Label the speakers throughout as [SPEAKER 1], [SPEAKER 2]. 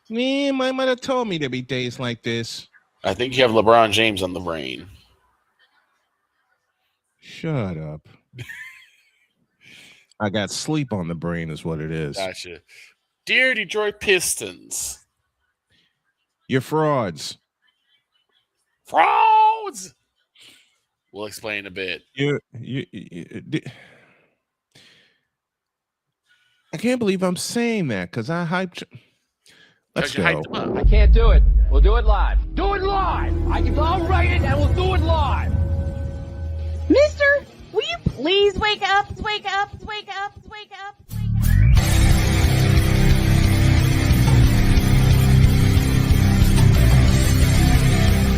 [SPEAKER 1] Me, my mother told me there'd be days like this.
[SPEAKER 2] I think you have LeBron James on the brain.
[SPEAKER 1] Shut up. I got sleep on the brain is what it is.
[SPEAKER 2] Gotcha. Dear Detroit Pistons.
[SPEAKER 1] You're frauds.
[SPEAKER 2] Frauds! We'll explain a bit.
[SPEAKER 1] I can't believe I'm saying that because I hyped. Let's go.
[SPEAKER 3] I can't do it. We'll do it live. Do it live. I'll write it and we'll do it live.
[SPEAKER 4] Mister, will you please wake up? Wake up. Wake up. Wake up. Wake up.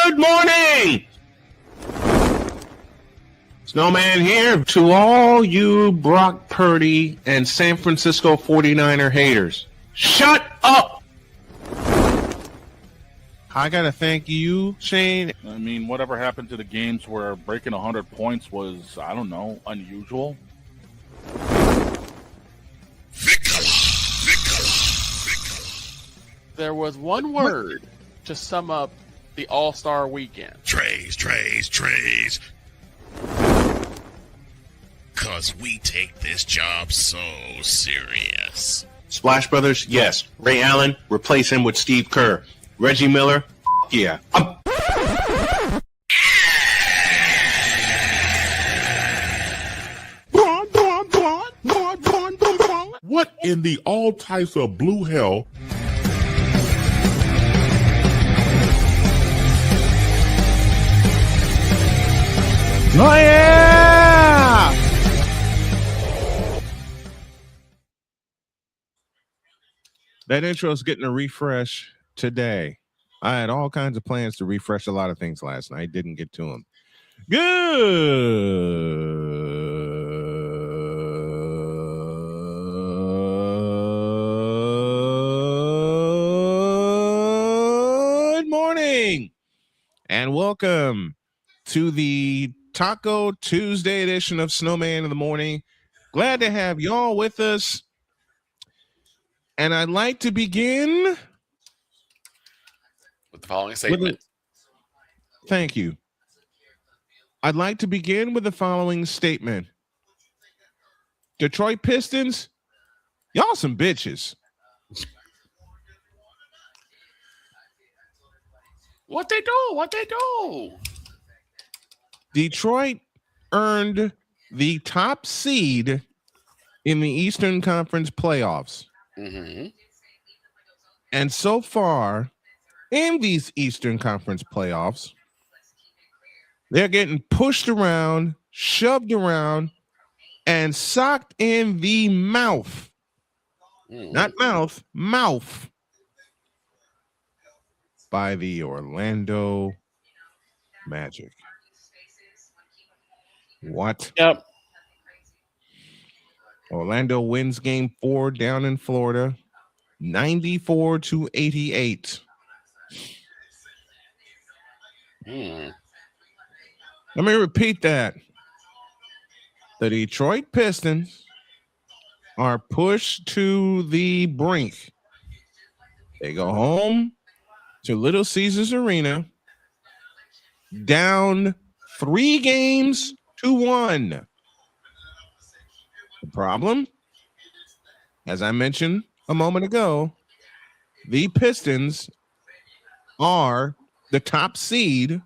[SPEAKER 1] Good morning. Snowman here to all you Brock Purdy and San Francisco 49er haters. Shut up! I gotta thank you, Shane.
[SPEAKER 5] I mean, whatever happened to the games where breaking 100 points was, I don't know, unusual?
[SPEAKER 2] There was one word to sum up the All-Star weekend.
[SPEAKER 6] Trays. Cause we take this job so serious.
[SPEAKER 1] Splash Brothers, yes. Ray Allen, replace him with Steve Kerr. Reggie Miller, yeah.
[SPEAKER 7] What in the all types of blue hell?
[SPEAKER 1] Oh yeah! That intro's getting a refresh today. I had all kinds of plans to refresh a lot of things last night. Didn't get to them. Good morning and welcome to the Taco Tuesday edition of Snowman in the Morning. Glad to have y'all with us. And I'd like to begin
[SPEAKER 2] with the following statement.
[SPEAKER 1] Thank you. I'd like to begin with the following statement. Detroit Pistons, y'all some bitches.
[SPEAKER 2] What they do?
[SPEAKER 1] Detroit earned the top seed in the Eastern Conference playoffs.
[SPEAKER 2] Mm-hmm.
[SPEAKER 1] And so far, in these Eastern Conference playoffs, they're getting pushed around, shoved around, and socked in the mouth. Not mouth, mouth. By the Orlando Magic. What?
[SPEAKER 2] Yep.
[SPEAKER 1] Orlando wins game 4 down in Florida, 94-88. Let me repeat that. The Detroit Pistons are pushed to the brink. They go home to Little Caesars Arena, down 3-1. The problem, as I mentioned a moment ago, the Pistons are the top seed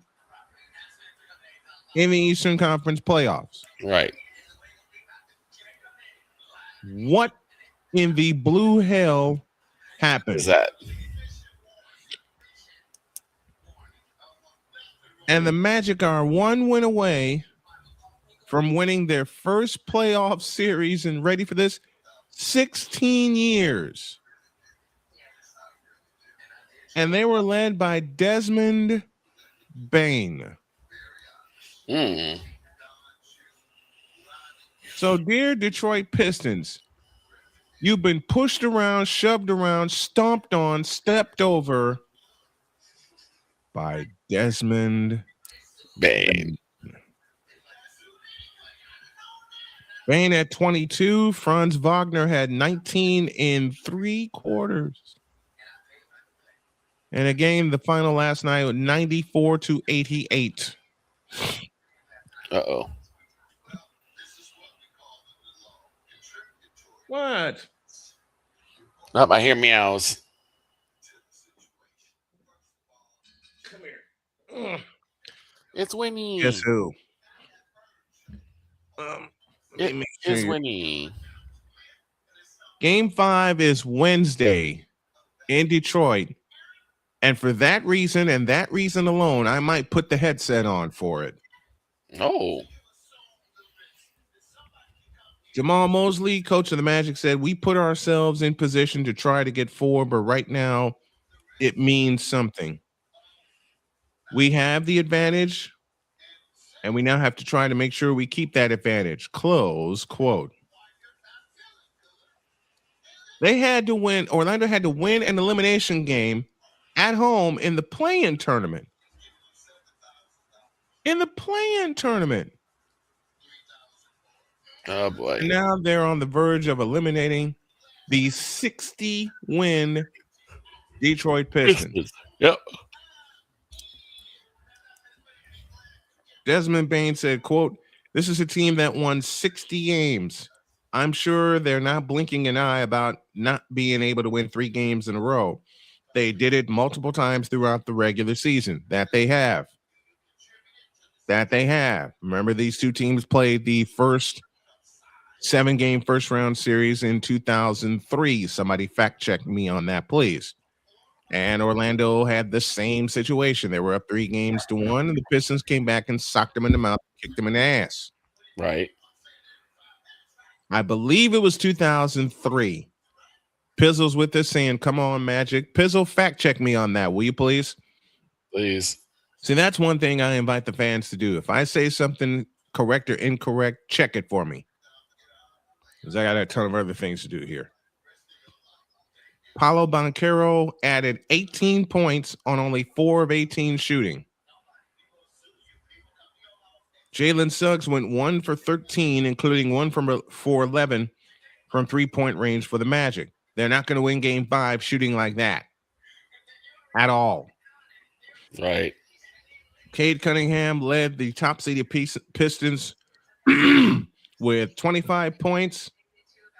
[SPEAKER 1] in the Eastern Conference playoffs.
[SPEAKER 2] Right.
[SPEAKER 1] What in the blue hell happened?
[SPEAKER 2] Is that?
[SPEAKER 1] And the Magic are one win away from winning their first playoff series in, ready for this, 16 years. And they were led by Desmond Bane. So, dear Detroit Pistons, you've been pushed around, shoved around, stomped on, stepped over by Desmond
[SPEAKER 2] Bane.
[SPEAKER 1] Bain at 22. Franz Wagner had 19 in 3 quarters. And again, the final last night, 94-88.
[SPEAKER 8] Uh-oh.
[SPEAKER 1] What?
[SPEAKER 8] Oh, I hear meows.
[SPEAKER 1] Come here. Ugh.
[SPEAKER 8] It's Winnie.
[SPEAKER 1] Guess who?
[SPEAKER 8] It is Winnie.
[SPEAKER 1] Game 5 is Wednesday in Detroit. And for that reason and that reason alone, I might put the headset on for it.
[SPEAKER 8] Oh.
[SPEAKER 1] Jamal Mosley, coach of the Magic, said we put ourselves in position to try to get 4, but right now it means something. We have the advantage, and we now have to try to make sure we keep that advantage. Close quote. They had to win. Orlando had to win an elimination game at home in the play-in tournament. In the play-in tournament.
[SPEAKER 8] Oh, boy.
[SPEAKER 1] And now they're on the verge of eliminating the 60-win Detroit Pistons.
[SPEAKER 8] Yep.
[SPEAKER 1] Desmond Bain said, quote, "This is a team that won 60 games. I'm sure they're not blinking an eye about not being able to win 3 games in a row. They did it multiple times throughout the regular season. That they have. Remember, these two teams played the first 7-game first-round series in 2003. Somebody fact-check me on that, please. And Orlando had the same situation. They were up 3-1, and the Pistons came back and socked them in the mouth, kicked them in the ass.
[SPEAKER 8] Right.
[SPEAKER 1] I believe it was 2003. Pizzle's with us saying, come on, Magic. Pizzle, fact-check me on that, will you please?
[SPEAKER 8] Please.
[SPEAKER 1] See, that's one thing I invite the fans to do. If I say something correct or incorrect, check it for me. Because I got a ton of other things to do here. Paolo Banchero added 18 points on only 4 of 18 shooting. Jalen Suggs went 1 for 13, including 1 for 11 from 3-point range for the Magic. They're not going to win game 5 shooting like that at all.
[SPEAKER 8] Right.
[SPEAKER 1] Cade Cunningham led the top-seeded Pistons with 25 points.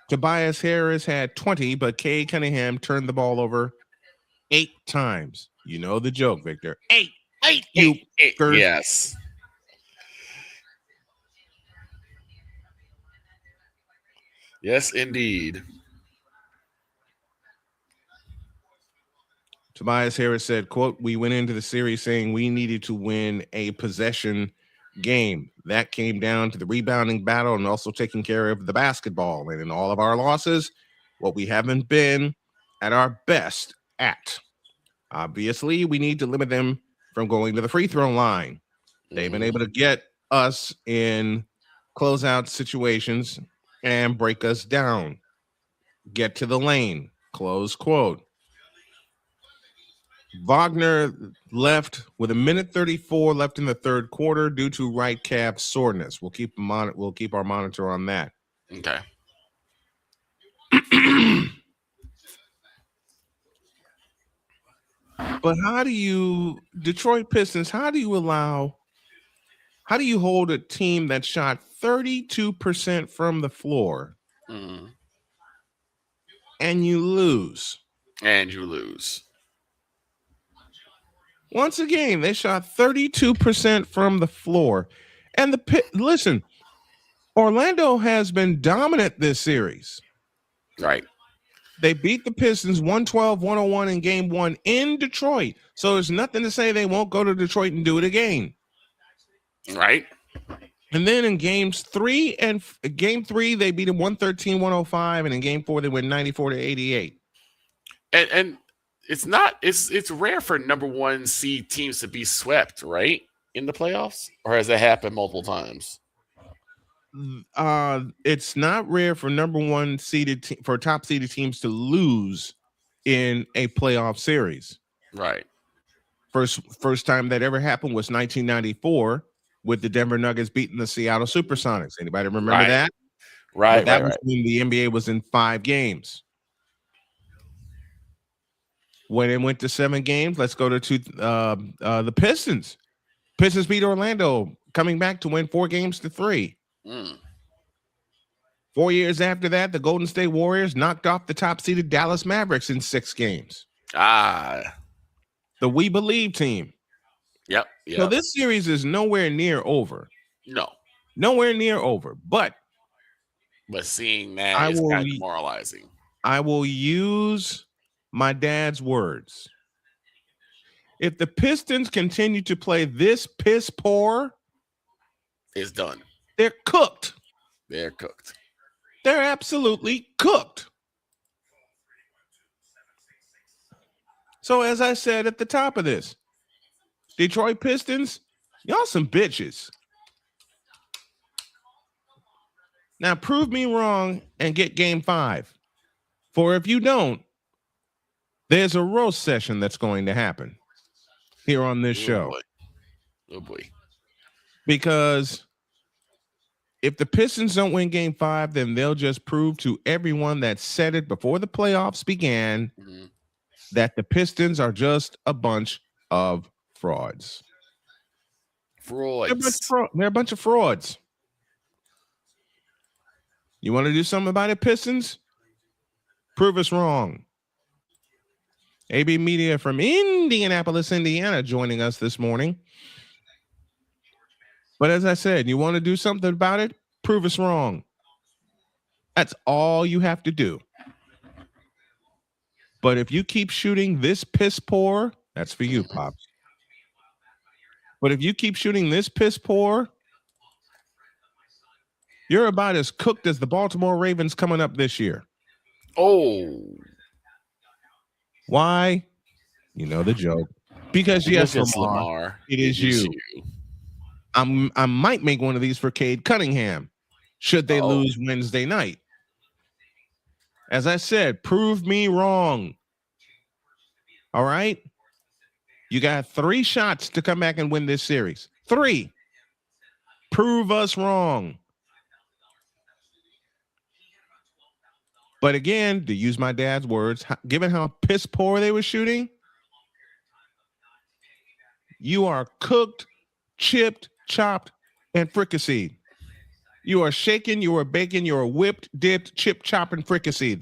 [SPEAKER 1] Tobias Harris had 20, but Cade Cunningham turned the ball over 8 times. You know the joke, Victor. 8. Yes.
[SPEAKER 8] Yes, indeed.
[SPEAKER 1] Tobias Harris said, quote, "We went into the series saying we needed to win a possession game. That came down to the rebounding battle and also taking care of the basketball. And in all of our losses, what we haven't been at our best at. Obviously, we need to limit them from going to the free throw line. They've been able to get us in closeout situations and break us down. Get to the lane." Close quote. Wagner left with 1:34 left in the third quarter due to right calf soreness. We'll keep our monitor on that.
[SPEAKER 8] Okay.
[SPEAKER 1] But Detroit Pistons, how do you hold a team that shot 32% from the floor and you lose? Once again, they shot 32% from the floor. And listen, Orlando has been dominant this series.
[SPEAKER 8] Right.
[SPEAKER 1] They beat the Pistons 112-101 in game 1 in Detroit. So there's nothing to say they won't go to Detroit and do it again.
[SPEAKER 8] Right.
[SPEAKER 1] And then in game 3, they beat them 113-105, and in game 4 they went 94-88.
[SPEAKER 8] And it's rare for number 1 seed teams to be swept, right, in the playoffs, or has that happened multiple times?
[SPEAKER 1] It's not rare for number 1 seeded for top seeded teams to lose in a playoff series.
[SPEAKER 8] Right.
[SPEAKER 1] First time that ever happened was 1994 with the Denver Nuggets beating the Seattle Supersonics. Anybody remember that?
[SPEAKER 8] Right,
[SPEAKER 1] But that
[SPEAKER 8] right,
[SPEAKER 1] was
[SPEAKER 8] right.
[SPEAKER 1] when the NBA was in 5 games. When it went to 7 games, let's go to the Pistons. Pistons beat Orlando, coming back to win 4 games to 3. 4 years after that, the Golden State Warriors knocked off the top-seeded Dallas Mavericks in 6 games.
[SPEAKER 8] Ah,
[SPEAKER 1] The We Believe team.
[SPEAKER 8] yep.
[SPEAKER 1] So this series is nowhere near over.
[SPEAKER 8] No,
[SPEAKER 1] Nowhere near over. But
[SPEAKER 8] seeing that is kind of demoralizing.
[SPEAKER 1] I will use my dad's words. If the Pistons continue to play this piss poor,
[SPEAKER 8] It's done.
[SPEAKER 1] they're cooked.
[SPEAKER 8] They're cooked.
[SPEAKER 1] They're absolutely cooked. So as I said at the top of this, Detroit Pistons, y'all some bitches. Now prove me wrong and get game 5. For if you don't, there's a roast session that's going to happen here on this show.
[SPEAKER 8] Boy. Oh boy.
[SPEAKER 1] Because if the Pistons don't win game 5, then they'll just prove to everyone that said it before the playoffs began that the Pistons are just a bunch of frauds.
[SPEAKER 8] Frauds.
[SPEAKER 1] They're a bunch of frauds. You want to do something about it, Pistons? Prove us wrong. AB Media from Indianapolis, Indiana, joining us this morning. But as I said, you want to do something about it? Prove us wrong. That's all you have to do. But if you keep shooting this piss poor, that's for you, Pops. But if you keep shooting this piss poor, you're about as cooked as the Baltimore Ravens coming up this year.
[SPEAKER 8] Oh.
[SPEAKER 1] Why? You know the joke. Because yes, Lamar, it is you. I might make one of these for Cade Cunningham should they lose Wednesday night. As I said, prove me wrong. All right? You got 3 shots to come back and win this series. 3. Prove us wrong. But again, to use my dad's words, given how piss poor they were shooting, you are cooked, chipped, chopped, and fricasseed. You are shaken, you are baking, you are whipped, dipped, chipped, chopped, and fricasseed.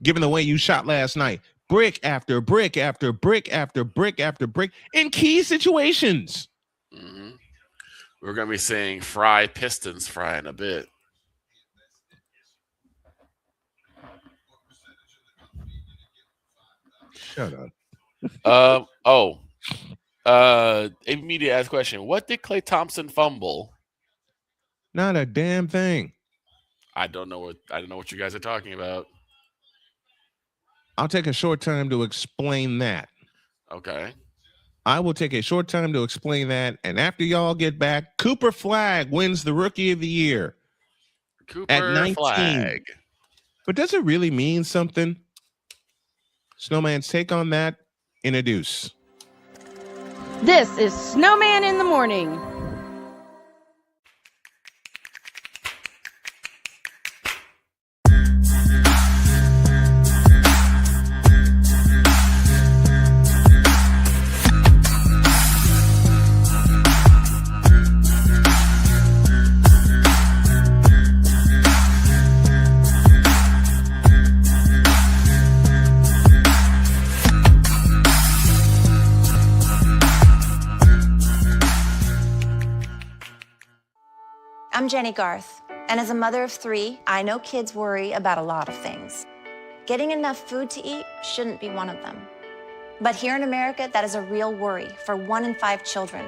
[SPEAKER 1] Given the way you shot last night. Brick after brick after brick after brick after brick in key situations.
[SPEAKER 8] We're going to be saying fry Pistons fry in a bit.
[SPEAKER 1] Shut up.
[SPEAKER 8] Media asked a question. What did Klay Thompson fumble?
[SPEAKER 1] Not a damn thing.
[SPEAKER 8] I don't know what you guys are talking about.
[SPEAKER 1] I'll take a short time to explain that.
[SPEAKER 8] Okay.
[SPEAKER 1] I will take a short time to explain that. And after y'all get back, Cooper Flagg wins the Rookie of the Year.
[SPEAKER 8] Cooper
[SPEAKER 1] at 19.
[SPEAKER 8] Flagg.
[SPEAKER 1] But does it really mean something? Snowman's take on that in a deuce.
[SPEAKER 4] This is Snowman in the Morning.
[SPEAKER 9] I'm Jenny Garth, and as a mother of 3, I know kids worry about a lot of things. Getting enough food to eat shouldn't be one of them. But here in America, that is a real worry for 1 in 5 children.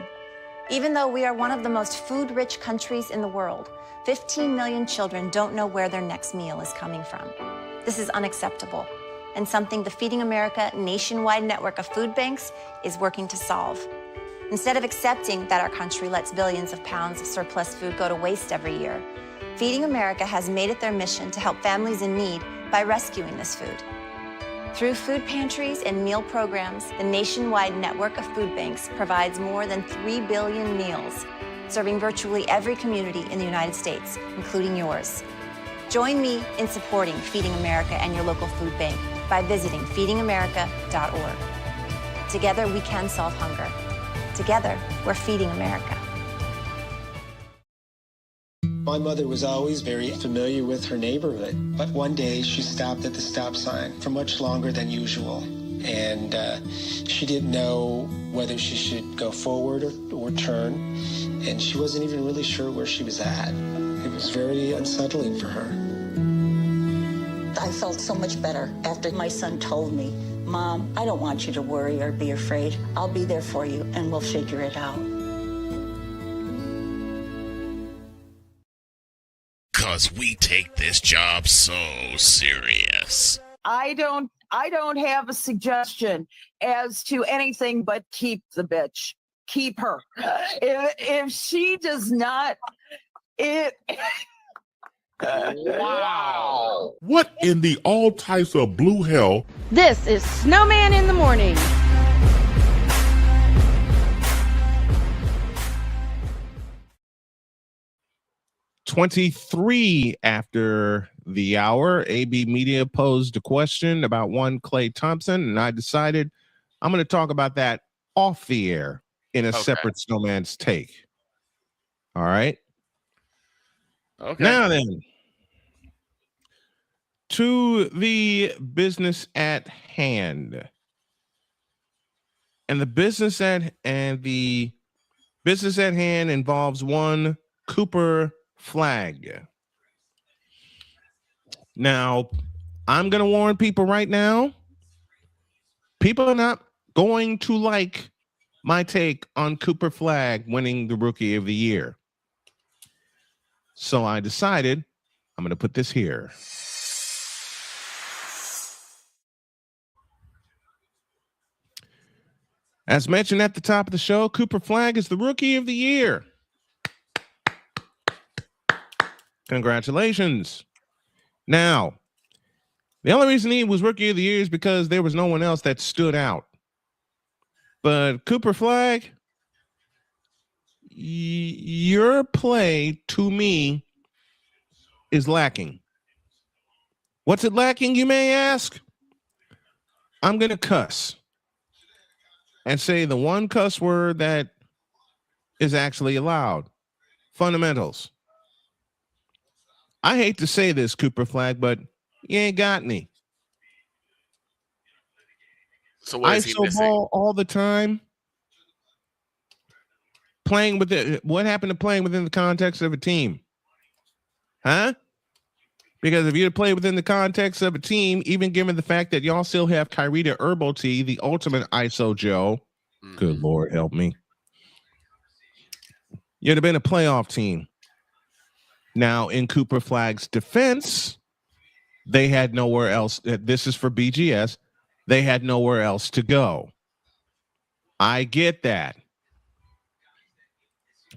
[SPEAKER 9] Even though we are one of the most food-rich countries in the world, 15 million children don't know where their next meal is coming from. This is unacceptable, and something the Feeding America nationwide network of food banks is working to solve. Instead of accepting that our country lets billions of pounds of surplus food go to waste every year, Feeding America has made it their mission to help families in need by rescuing this food. Through food pantries and meal programs, the nationwide network of food banks provides more than 3 billion meals, serving virtually every community in the United States, including yours. Join me in supporting Feeding America and your local food bank by visiting feedingamerica.org. Together, we can solve hunger. Together, we're feeding America.
[SPEAKER 10] My mother was always very familiar with her neighborhood, but one day she stopped at the stop sign for much longer than usual. And she didn't know whether she should go forward or turn, and she wasn't even really sure where she was at. It was very unsettling for her.
[SPEAKER 11] I felt so much better after my son told me, Mom, I don't want you to worry or be afraid. I'll be there for you, and we'll figure it out.
[SPEAKER 6] 'Cause we take this job so serious.
[SPEAKER 12] I don't have a suggestion as to anything but keep the bitch. Keep her. If she does not,
[SPEAKER 8] Wow.
[SPEAKER 7] What in the all types of blue hell?
[SPEAKER 4] This is Snowman in the Morning.
[SPEAKER 1] .23 after the hour, AB Media posed a question about one Klay Thompson, and I decided I'm going to talk about that off the air in a separate Snowman's take. All right.
[SPEAKER 8] Okay.
[SPEAKER 1] Now then, to the business at hand. And the business at hand involves one Cooper Flagg. Now, I'm going to warn people right now. People are not going to like my take on Cooper Flagg winning the Rookie of the Year. So I decided I'm going to put this here. As mentioned at the top of the show, Cooper Flagg is the Rookie of the Year. Congratulations. Now, the only reason he was Rookie of the Year is because there was no one else that stood out. But Cooper Flagg, your play to me is lacking. What's it lacking, you may ask? I'm going to cuss and say the one cuss word that is actually allowed. Fundamentals. I hate to say this, Cooper Flagg, but you ain't got any.
[SPEAKER 8] So what is he
[SPEAKER 1] ISO
[SPEAKER 8] missing?
[SPEAKER 1] ball all the time. Playing with it. What happened to playing within the context of a team? Huh? Because if you play within the context of a team, even given the fact that y'all still have Kyrita Herbal Tea, the ultimate ISO Joe, good Lord help me, you'd have been a playoff team. Now, in Cooper Flagg's defense, they had nowhere else. This is for BGS. They had nowhere else to go. I get that.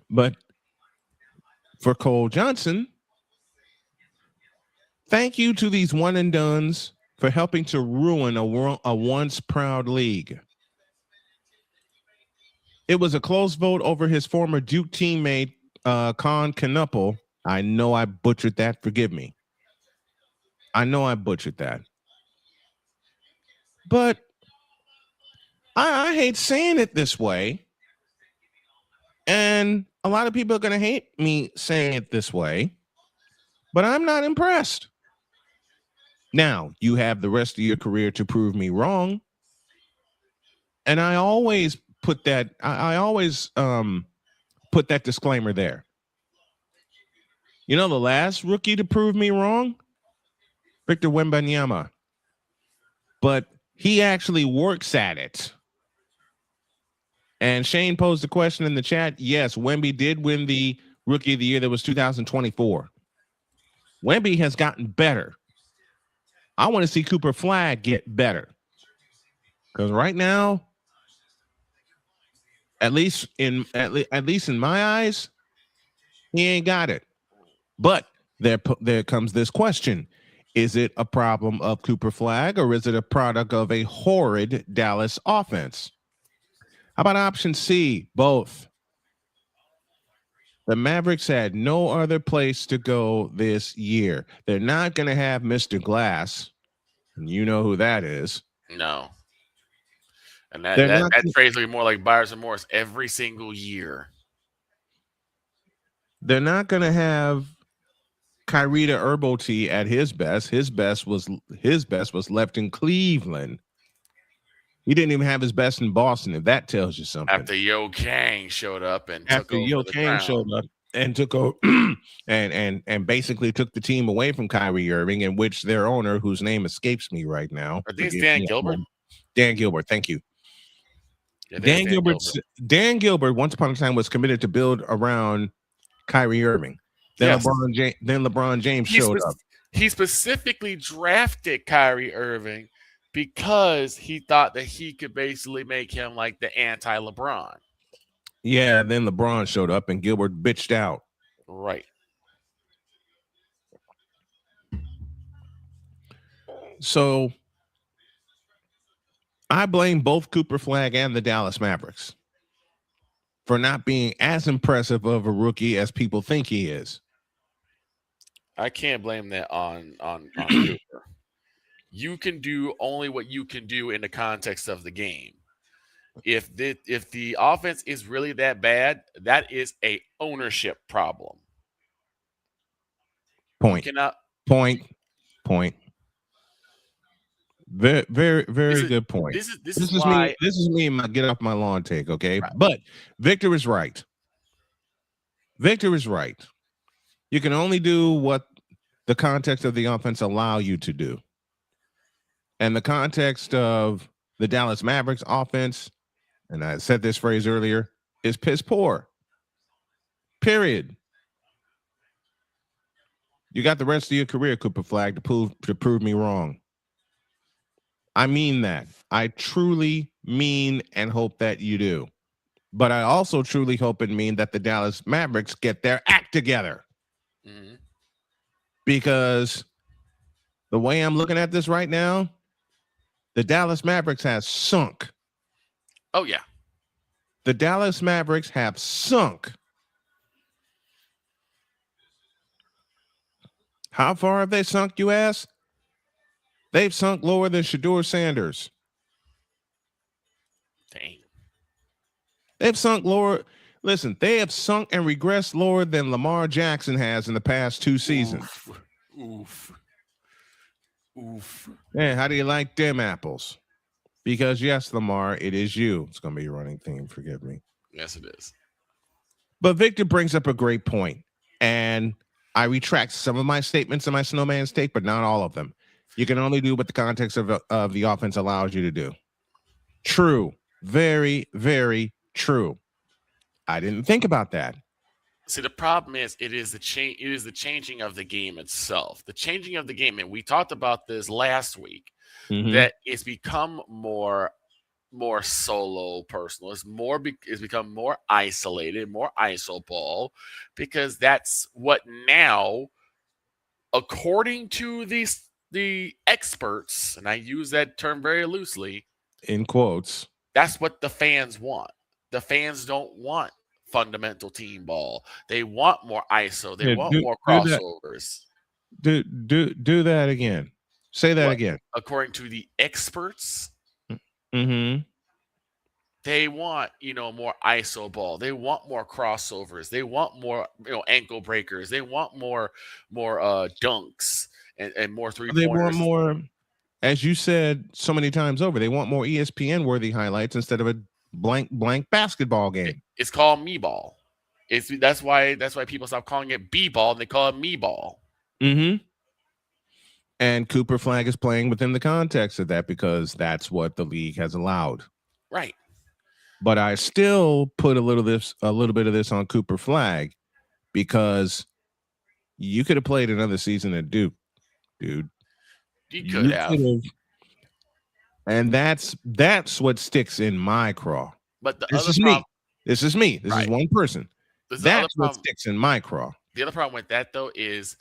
[SPEAKER 1] But for Cole Johnson, thank you to these one and dones for helping to ruin a once proud league. It was a close vote over his former Duke teammate, Con Knuppel. I know I butchered that. Forgive me. I know I butchered that. But I hate saying it this way. And a lot of people are going to hate me saying it this way. But I'm not impressed. Now, you have the rest of your career to prove me wrong. And I always put that, I always put that disclaimer there. You know, the last rookie to prove me wrong? Victor Wembanyama. But he actually works at it. And Shane posed a question in the chat. Yes, Wemby did win the Rookie of the Year. That was 2024. Wemby has gotten better. I want to see Cooper Flagg get better. Because right now, at least in my eyes, he ain't got it. But there comes this question. Is it a problem of Cooper Flagg, or is it a product of a horrid Dallas offense? How about option C? Both. The Mavericks had no other place to go this year. They're not going to have Mr. Glass. And you know who that is.
[SPEAKER 8] No. And that
[SPEAKER 1] They're not,
[SPEAKER 8] phrase will be more like buyer's remorse every single year.
[SPEAKER 1] they're not going to have Kyrie Herbal-T at his best. His best was left in Cleveland. He didn't even have his best in Boston, if that tells you something.
[SPEAKER 8] After Yo Kang showed up and
[SPEAKER 1] After Yo Kang showed up and took over and basically took the team away from Kyrie Irving, in which their owner, whose name escapes me right now,
[SPEAKER 8] I think it's Dan Gilbert.
[SPEAKER 1] Dan Gilbert, thank you.
[SPEAKER 8] Yeah,
[SPEAKER 1] Dan Gilbert once upon a time was committed to build around Kyrie Irving. Then LeBron James showed up.
[SPEAKER 8] He specifically drafted Kyrie Irving because he thought that he could basically make him like the anti-LeBron.
[SPEAKER 1] Yeah, then LeBron showed up and Gilbert bitched out.
[SPEAKER 8] Right.
[SPEAKER 1] So I blame both Cooper Flagg and the Dallas Mavericks for not being as impressive of a rookie as people think he is.
[SPEAKER 8] I can't blame that on Cooper. You can do only what you can do in the context of the game. If the offense is really that bad, that is a ownership problem.
[SPEAKER 1] Point. Very, very, very good point.
[SPEAKER 8] This is why
[SPEAKER 1] this is me and my get off my lawn take, okay? Right. But Victor is right. Victor is right. You can only do what the context of the offense allow you to do. And the context of the Dallas Mavericks offense, and I said this phrase earlier, is piss poor. Period. You got the rest of your career, Cooper Flagg, to prove me wrong. I mean that. I truly mean and hope that you do. But I also truly hope and mean that the Dallas Mavericks get their act together.
[SPEAKER 8] Mm-hmm.
[SPEAKER 1] Because the way I'm looking at this right now, the Dallas Mavericks has sunk.
[SPEAKER 8] Oh, yeah.
[SPEAKER 1] The Dallas Mavericks have sunk. How far have they sunk, you ask? They've sunk lower than Shedeur Sanders.
[SPEAKER 8] Dang.
[SPEAKER 1] They've sunk lower. Listen, they have sunk and regressed lower than Lamar Jackson has in the past 2 seasons.
[SPEAKER 8] Oof.
[SPEAKER 1] Man, how do you like them apples? Because yes, Lamar, it is you. It's going to be your running theme. Forgive me.
[SPEAKER 8] Yes, it is.
[SPEAKER 1] But Victor brings up a great point, and I retract some of my statements in my Snowman's take, but not all of them. You can only do what the context of the offense allows you to do. True. Very, very true. I didn't think about that.
[SPEAKER 8] See, the problem is it is the changing of the game itself. The changing of the game, and we talked about this last week, that it's become more solo personal. It's become more isolated, more iso ball, because that's what now, according to the experts, and I use that term very loosely,
[SPEAKER 1] in quotes,
[SPEAKER 8] that's what the fans want. The fans don't want fundamental team ball. They want more ISO. They want more crossovers.
[SPEAKER 1] Do that again. Say that again.
[SPEAKER 8] According to the experts,
[SPEAKER 1] mm-hmm.
[SPEAKER 8] They want, more ISO ball. They want more crossovers. They want more, ankle breakers. They want more dunks and more three-pointers.
[SPEAKER 1] They want more, as you said so many times over, they want more ESPN-worthy highlights instead of a blank basketball game.
[SPEAKER 8] It's called me ball. That's why people stop calling it B ball and they call it me ball.
[SPEAKER 1] Mm-hmm. And Cooper Flagg is playing within the context of that because that's what the league has allowed.
[SPEAKER 8] Right.
[SPEAKER 1] But I still put a little bit of this on Cooper Flagg because you could have played another season at Duke, dude.
[SPEAKER 8] You could have.
[SPEAKER 1] And that's what sticks in my craw.
[SPEAKER 8] But
[SPEAKER 1] This is me. This is one person. That's what sticks in my craw.
[SPEAKER 8] The other problem with that, though, is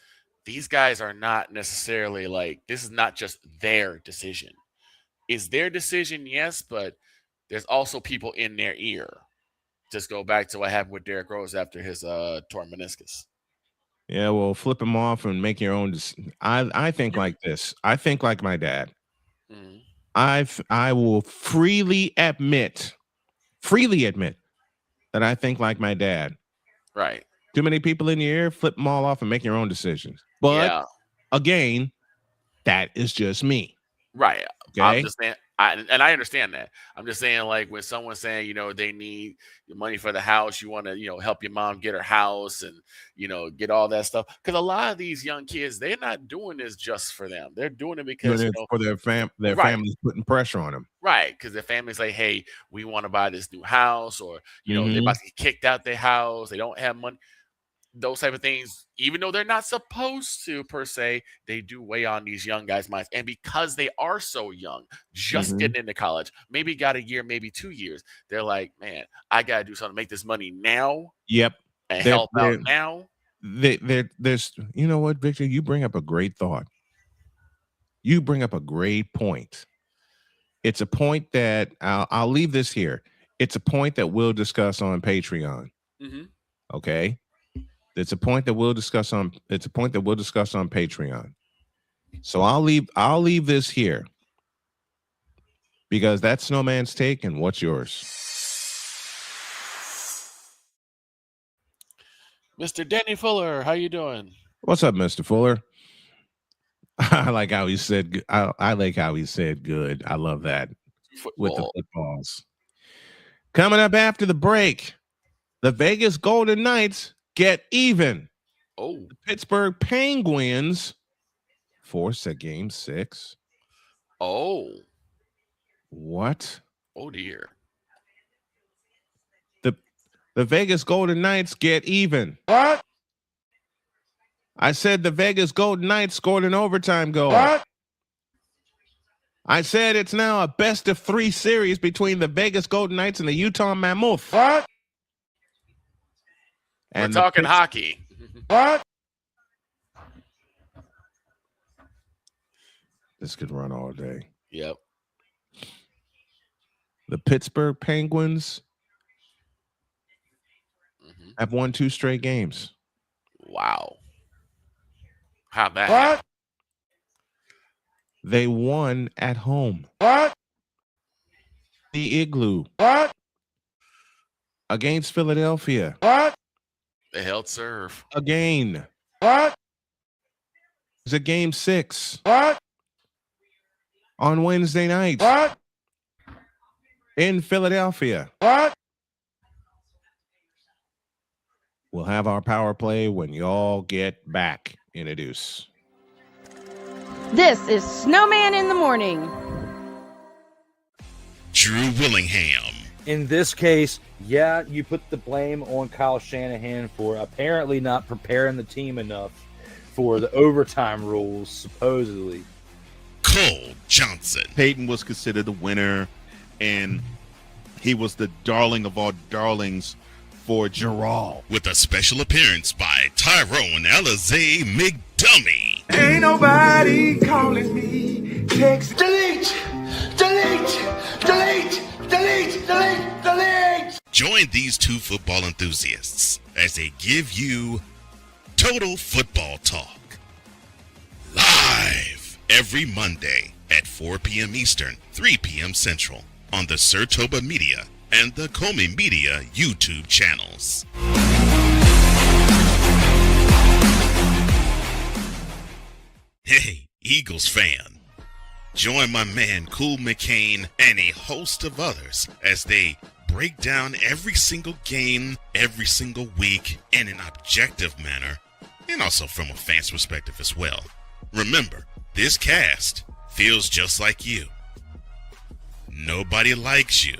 [SPEAKER 8] these guys are not necessarily this is not just their decision. It's their decision, yes, but there's also people in their ear. just go back to what happened with Derrick Rose after his torn meniscus.
[SPEAKER 1] Yeah, well, flip them off and make your own. I think like this. I think like my dad.
[SPEAKER 8] Mhm.
[SPEAKER 1] I will freely admit that I think like my dad.
[SPEAKER 8] Right.
[SPEAKER 1] Too many people in your ear, flip them all off and make your own decisions. But again, that is just me.
[SPEAKER 8] Right.
[SPEAKER 1] Okay.
[SPEAKER 8] I'm just saying, and I understand that. I'm just saying, like, when someone's saying, they need money for the house, you want to, help your mom get her house and, get all that stuff. Because a lot of these young kids, they're not doing this just for them. They're doing it because
[SPEAKER 1] For their family's putting pressure on them.
[SPEAKER 8] Right. Because their family's like, hey, we want to buy this new house, or, they're about to get kicked out their house. They don't have money. Those type of things, even though they're not supposed to per se, they do weigh on these young guys' minds. And because they are so young, just getting into college, maybe got a year, maybe 2 years, they're like, man, I got to do something to make this money now.
[SPEAKER 1] Yep.
[SPEAKER 8] And help out now.
[SPEAKER 1] There's, you know what, Victor, you bring up a great thought. You bring up a great point. It's a point that I'll leave this here. It's a point that we'll discuss on Patreon. Okay. It's a point that we'll discuss on Patreon. So I'll leave this here because that's Snowman's take, and what's yours?
[SPEAKER 8] Mr. Danny Fuller, how you doing?
[SPEAKER 1] What's up, Mr. Fuller? I like how he said I like how he said good. I love that. With the footballs. Coming up after the break, the Vegas Golden Knights get even.
[SPEAKER 8] Oh,
[SPEAKER 1] the Pittsburgh Penguins force a game 6.
[SPEAKER 8] Oh,
[SPEAKER 1] what?
[SPEAKER 8] Oh dear.
[SPEAKER 1] The Vegas Golden Knights get even.
[SPEAKER 7] What?
[SPEAKER 1] I said the Vegas Golden Knights scored an overtime goal.
[SPEAKER 7] What?
[SPEAKER 1] I said it's now a best-of-3 series between the Vegas Golden Knights and the Utah Mammoth.
[SPEAKER 7] What?
[SPEAKER 8] And we're talking hockey.
[SPEAKER 7] What?
[SPEAKER 1] This could run all day.
[SPEAKER 8] Yep.
[SPEAKER 1] The Pittsburgh Penguins have won 2 straight games.
[SPEAKER 8] Wow. How'd that
[SPEAKER 7] What?
[SPEAKER 8] happen?
[SPEAKER 1] They won at home.
[SPEAKER 7] What?
[SPEAKER 1] The Igloo.
[SPEAKER 7] What?
[SPEAKER 1] Against Philadelphia.
[SPEAKER 7] What?
[SPEAKER 8] They held serve.
[SPEAKER 1] Again.
[SPEAKER 7] What?
[SPEAKER 1] It's a game 6.
[SPEAKER 7] What?
[SPEAKER 1] On Wednesday night.
[SPEAKER 7] What?
[SPEAKER 1] In Philadelphia.
[SPEAKER 7] What?
[SPEAKER 1] We'll have our power play when y'all get back in a deuce.
[SPEAKER 4] This is Snowman in the Morning.
[SPEAKER 6] Drew Willingham.
[SPEAKER 13] In this case, yeah, you put the blame on Kyle Shanahan for apparently not preparing the team enough for the overtime rules, supposedly.
[SPEAKER 6] Cole Johnson.
[SPEAKER 14] Peyton was considered the winner, and he was the darling of all darlings for Gerald.
[SPEAKER 6] With a special appearance by Tyrone Alizé McDummy.
[SPEAKER 15] Ain't nobody calling me. Text delete, delete, delete, delete, delete, delete.
[SPEAKER 6] Join these 2 football enthusiasts as they give you Total Football Talk. Live every Monday at 4 p.m. Eastern, 3 p.m. Central on the Sertoba Media and the Comey Media YouTube channels. Hey, Eagles fan. Join my man Cool McCain and a host of others as they break down every single game, every single week in an objective manner, and also from a fan's perspective as well. Remember, this cast feels just like you. Nobody likes you.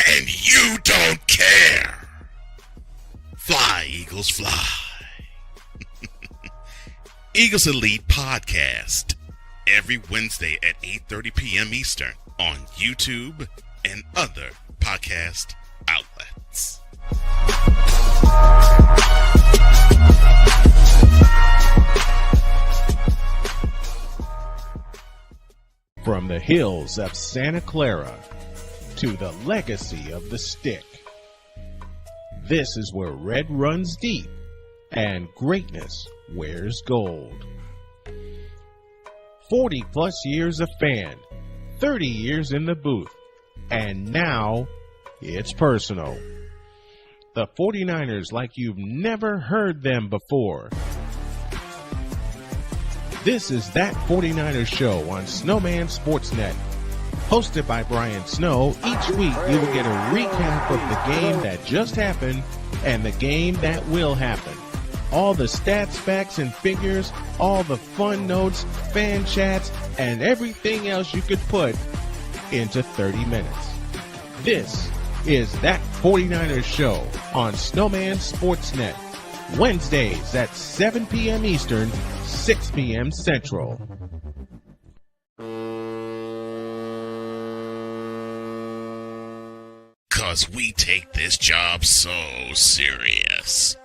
[SPEAKER 6] And you don't care. Fly, Eagles, fly. Eagles Elite Podcast. Every Wednesday at 8:30 p.m. Eastern on YouTube and other podcast outlets.
[SPEAKER 16] From the hills of Santa Clara to the legacy of the stick,
[SPEAKER 1] This is where red runs deep and greatness wears gold. 40 plus years of fan, 30 years in the booth, and now it's personal. The 49ers like you've never heard them before. This is That 49ers Show on Snowman Sportsnet. Hosted by Brian Snow, each week you will get a recap of the game that just happened and the game that will happen. All the stats, facts, and figures, all the fun notes, fan chats, and everything else you could put into 30 minutes. This is That 49ers Show on Snowman Sportsnet. Wednesdays at 7 p.m. Eastern, 6 p.m. Central.
[SPEAKER 6] Because we take this job so serious.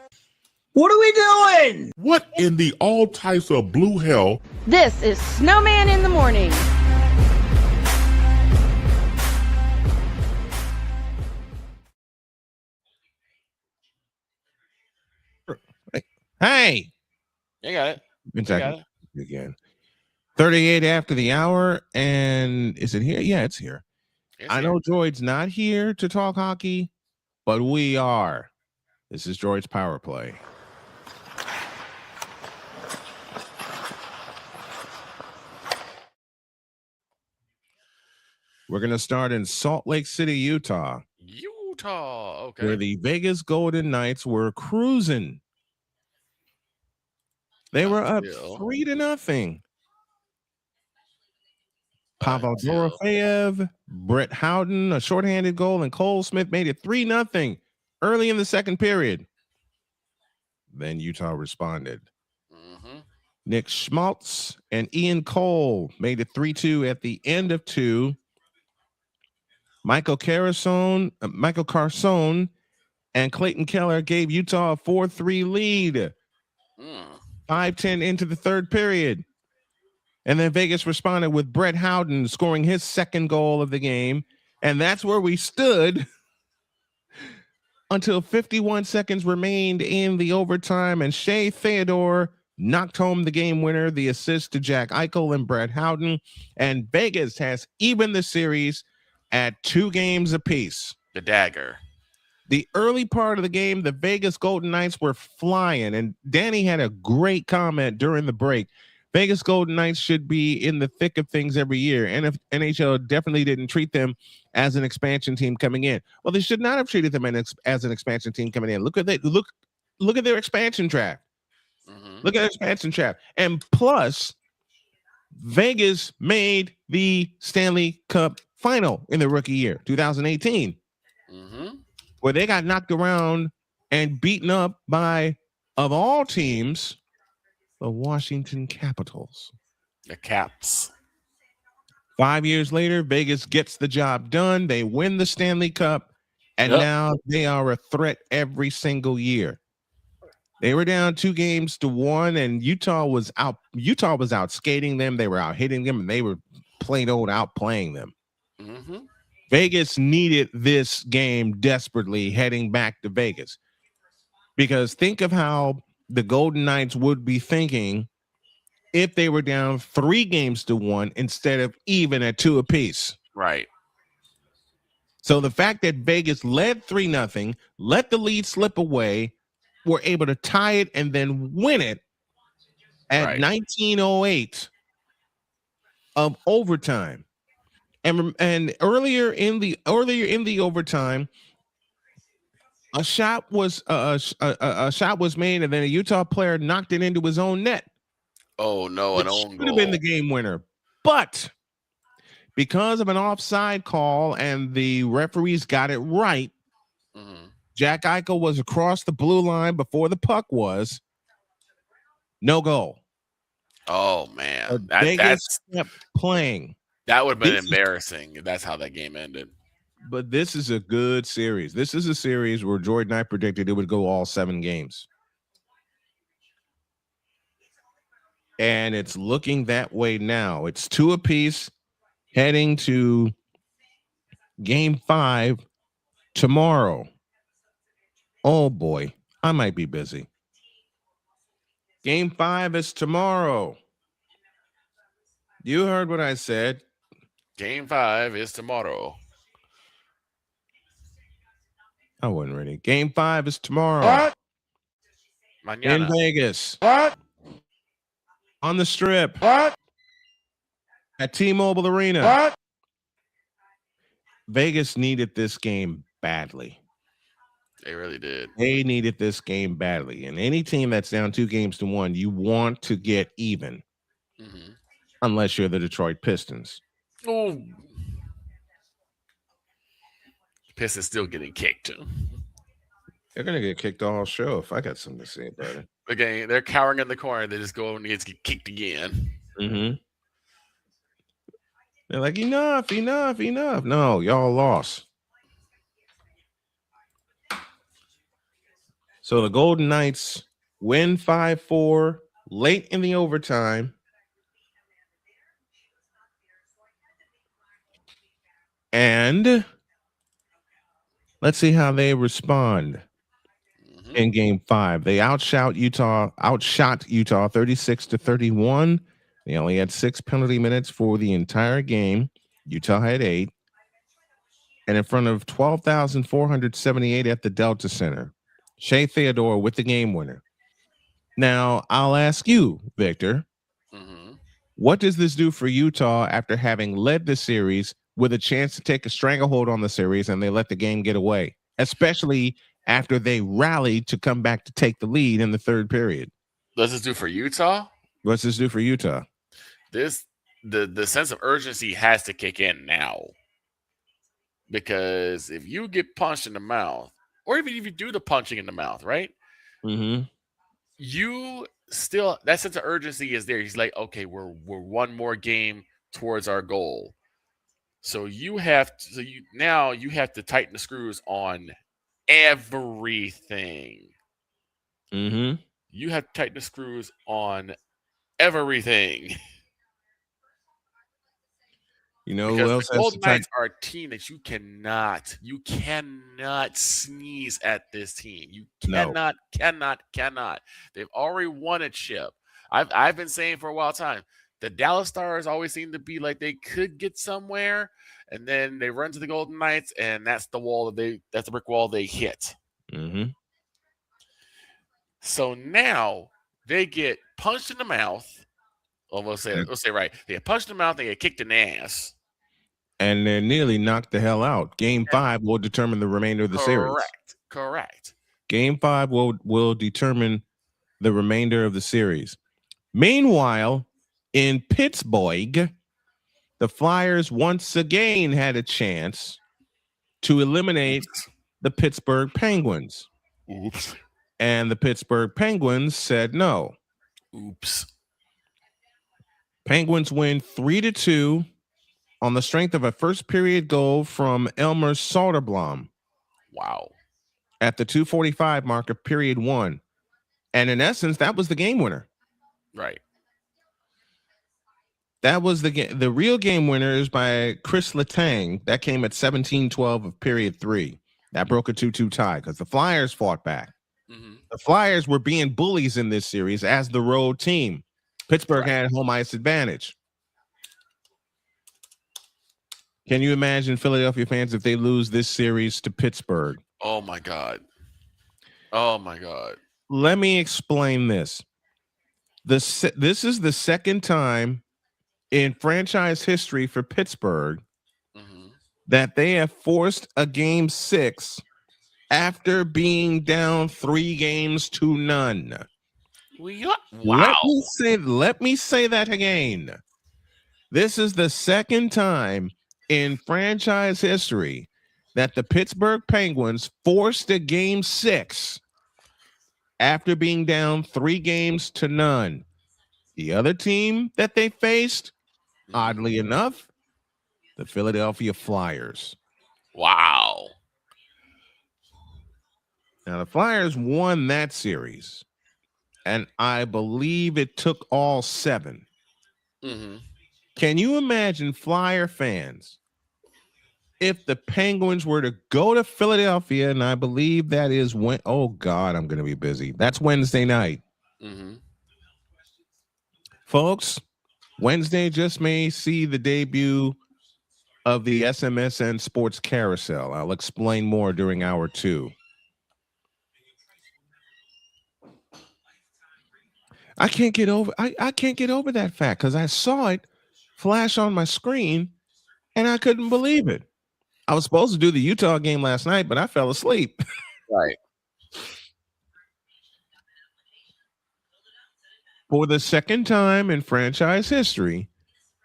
[SPEAKER 15] What are we doing?
[SPEAKER 7] What in the all types of blue hell?
[SPEAKER 4] This is Snowman in the Morning.
[SPEAKER 1] Hey!
[SPEAKER 2] You got it.
[SPEAKER 1] Been talking again. 38 after the hour, and is it here? Yeah, it's here. I know Droid's not here to talk hockey, but we are. This is Droid's Power Play. We're going to start in Salt Lake City, Utah.
[SPEAKER 2] Utah, okay.
[SPEAKER 1] Where the Vegas Golden Knights were cruising. They were up 3-0. Pavel Dorofeyev, Brett Howden, a shorthanded goal, and Cole Smith made it 3-0 early in the second period. Then Utah responded. Nick Schmaltz and Ian Cole made it 3-2 at the end of 2. Michael Carson and Clayton Keller gave Utah a 4-3 lead. 5-10 into the third period. And then Vegas responded with Brett Howden scoring his second goal of the game. And that's where we stood until 51 seconds remained in the overtime. And Shea Theodore knocked home the game winner, the assist to Jack Eichel and Brett Howden. And Vegas has evened the series at 2 games apiece.
[SPEAKER 8] The dagger.
[SPEAKER 1] The early part of the game, the Vegas Golden Knights were flying. And Danny had a great comment during the break. Vegas Golden Knights should be in the thick of things every year. And if NHL definitely didn't treat them as an expansion team coming in. Well, they should not have treated them as an expansion team coming in. Look at their expansion draft. Look at their expansion draft. And plus, Vegas made the Stanley Cup final in the rookie year, 2018. Where they got knocked around and beaten up by, of all teams, the Washington Capitals.
[SPEAKER 8] The Caps.
[SPEAKER 1] 5 years later, Vegas gets the job done. They win the Stanley Cup, and now they are a threat every single year. They were down 2-1, and Utah was out skating them. They were out hitting them, and they were plain old outplaying them. Vegas needed this game desperately heading back to Vegas. Because think of how the Golden Knights would be thinking if they were down 3-1 instead of even at 2 apiece.
[SPEAKER 8] Right.
[SPEAKER 1] So the fact that Vegas led 3-0, let the lead slip away, were able to tie it and then win it at 19:08 of overtime. And earlier in the overtime, a shot was made, and then a Utah player knocked it into his own net.
[SPEAKER 8] Oh no, an own
[SPEAKER 1] goal. Should have been the game winner, but because of an offside call and the referees got it right, Jack Eichel was across the blue line before the puck was. No goal.
[SPEAKER 8] Oh man,
[SPEAKER 1] that's kept playing.
[SPEAKER 8] That would have been embarrassing if that's how that game ended.
[SPEAKER 1] But this is a good series. This is a series where Jordan and I predicted it would go all 7 games. And it's looking that way now. It's 2 apiece heading to game 5 tomorrow. Oh boy, I might be busy. Game 5 is tomorrow. You heard what I said.
[SPEAKER 8] Game 5 is tomorrow.
[SPEAKER 1] I wasn't ready. Game 5 is tomorrow.
[SPEAKER 8] What?
[SPEAKER 1] In
[SPEAKER 8] Mañana.
[SPEAKER 1] Vegas.
[SPEAKER 8] What?
[SPEAKER 1] On the Strip.
[SPEAKER 8] What?
[SPEAKER 1] At T-Mobile Arena.
[SPEAKER 8] What?
[SPEAKER 1] Vegas needed this game badly.
[SPEAKER 8] They really did.
[SPEAKER 1] They needed this game badly. And any team that's down 2-1, you want to get even.
[SPEAKER 8] Mm-hmm.
[SPEAKER 1] Unless you're the Detroit Pistons.
[SPEAKER 8] Oh. Pistons still getting kicked.
[SPEAKER 1] They're going to get kicked all show if I got something to say about it.
[SPEAKER 8] Again, they're cowering in the corner. They just go and get kicked again.
[SPEAKER 1] Mm-hmm. They're like, enough. No, y'all lost. So the Golden Knights win 5-4 late in the overtime. And let's see how they respond in game 5. They outshot Utah 36-31. They only had 6 penalty minutes for the entire game. Utah had 8. And in front of 12,478 at the Delta Center. Shea Theodore with the game winner. Now, I'll ask you, Victor, what does this do for Utah after having led the series with a chance to take a stranglehold on the series and they let the game get away, especially after they rallied to come back to take the lead in the third period?
[SPEAKER 8] What's this do for Utah?
[SPEAKER 1] What's this do for Utah?
[SPEAKER 8] The sense of urgency has to kick in now. Because if you get punched in the mouth, or even if you do the punching in the mouth, right?
[SPEAKER 1] Mm-hmm.
[SPEAKER 8] You still, that sense of urgency is there. He's like, okay, we're one more game towards our goal. So you have to tighten the screws on everything.
[SPEAKER 1] Mm-hmm.
[SPEAKER 8] You have to tighten the screws on everything.
[SPEAKER 1] You know
[SPEAKER 8] because
[SPEAKER 1] who else
[SPEAKER 8] the
[SPEAKER 1] has
[SPEAKER 8] Golden
[SPEAKER 1] to tighten?
[SPEAKER 8] Knights are a team that you cannot sneeze at this team. You cannot. They've already won a chip. I've been saying for a while time, the Dallas Stars always seem to be like they could get somewhere, and then they run to the Golden Knights, and that's the brick wall they hit.
[SPEAKER 1] Mm-hmm.
[SPEAKER 8] So now they get punched in the mouth. Well, we'll say right. They get punched in the mouth, they get kicked in the ass.
[SPEAKER 1] And they're nearly knocked the hell out. Game 5 will determine the remainder of the series.
[SPEAKER 8] Correct.
[SPEAKER 1] Game 5 will determine the remainder of the series. Meanwhile, in Pittsburgh, the Flyers once again had a chance to eliminate the Pittsburgh Penguins.
[SPEAKER 8] Oops.
[SPEAKER 1] And the Pittsburgh Penguins said no.
[SPEAKER 8] Oops.
[SPEAKER 1] Penguins win 3-2 on the strength of a first period goal from Elmer Soderblom.
[SPEAKER 8] Wow.
[SPEAKER 1] At the 2:45 mark of period 1. And in essence, that was the game winner.
[SPEAKER 8] Right.
[SPEAKER 1] That was the real game winner is by Chris Letang. That came at 17:12 of period 3. That broke a 2-2 tie because the Flyers fought back.
[SPEAKER 8] Mm-hmm.
[SPEAKER 1] The Flyers were being bullies in this series as the road team. Pittsburgh had home ice advantage. Can you imagine Philadelphia fans if they lose this series to Pittsburgh?
[SPEAKER 8] Oh my God.
[SPEAKER 1] Let me explain this. This is the second time in franchise history for Pittsburgh that they have forced a game 6 after being down 3-0.
[SPEAKER 8] Wow.
[SPEAKER 1] Let me say that again. This is the second time in franchise history that the Pittsburgh Penguins forced a game 6 after being down 3-0. The other team that they faced, oddly enough, the Philadelphia Flyers.
[SPEAKER 8] Wow.
[SPEAKER 1] Now, the Flyers won that series, and I believe it took all 7.
[SPEAKER 8] Mm-hmm.
[SPEAKER 1] Can you imagine Flyer fans if the Penguins were to go to Philadelphia, and I believe that is when, oh God, I'm going to be busy. That's Wednesday night.
[SPEAKER 8] Mm-hmm.
[SPEAKER 1] Folks, Wednesday just may see the debut of the SMSN Sports Carousel. I'll explain more during hour 2. I can't get over that fact because I saw it flash on my screen and I couldn't believe it. I was supposed to do the Utah game last night, but I fell asleep.
[SPEAKER 8] Right.
[SPEAKER 1] For the second time in franchise history,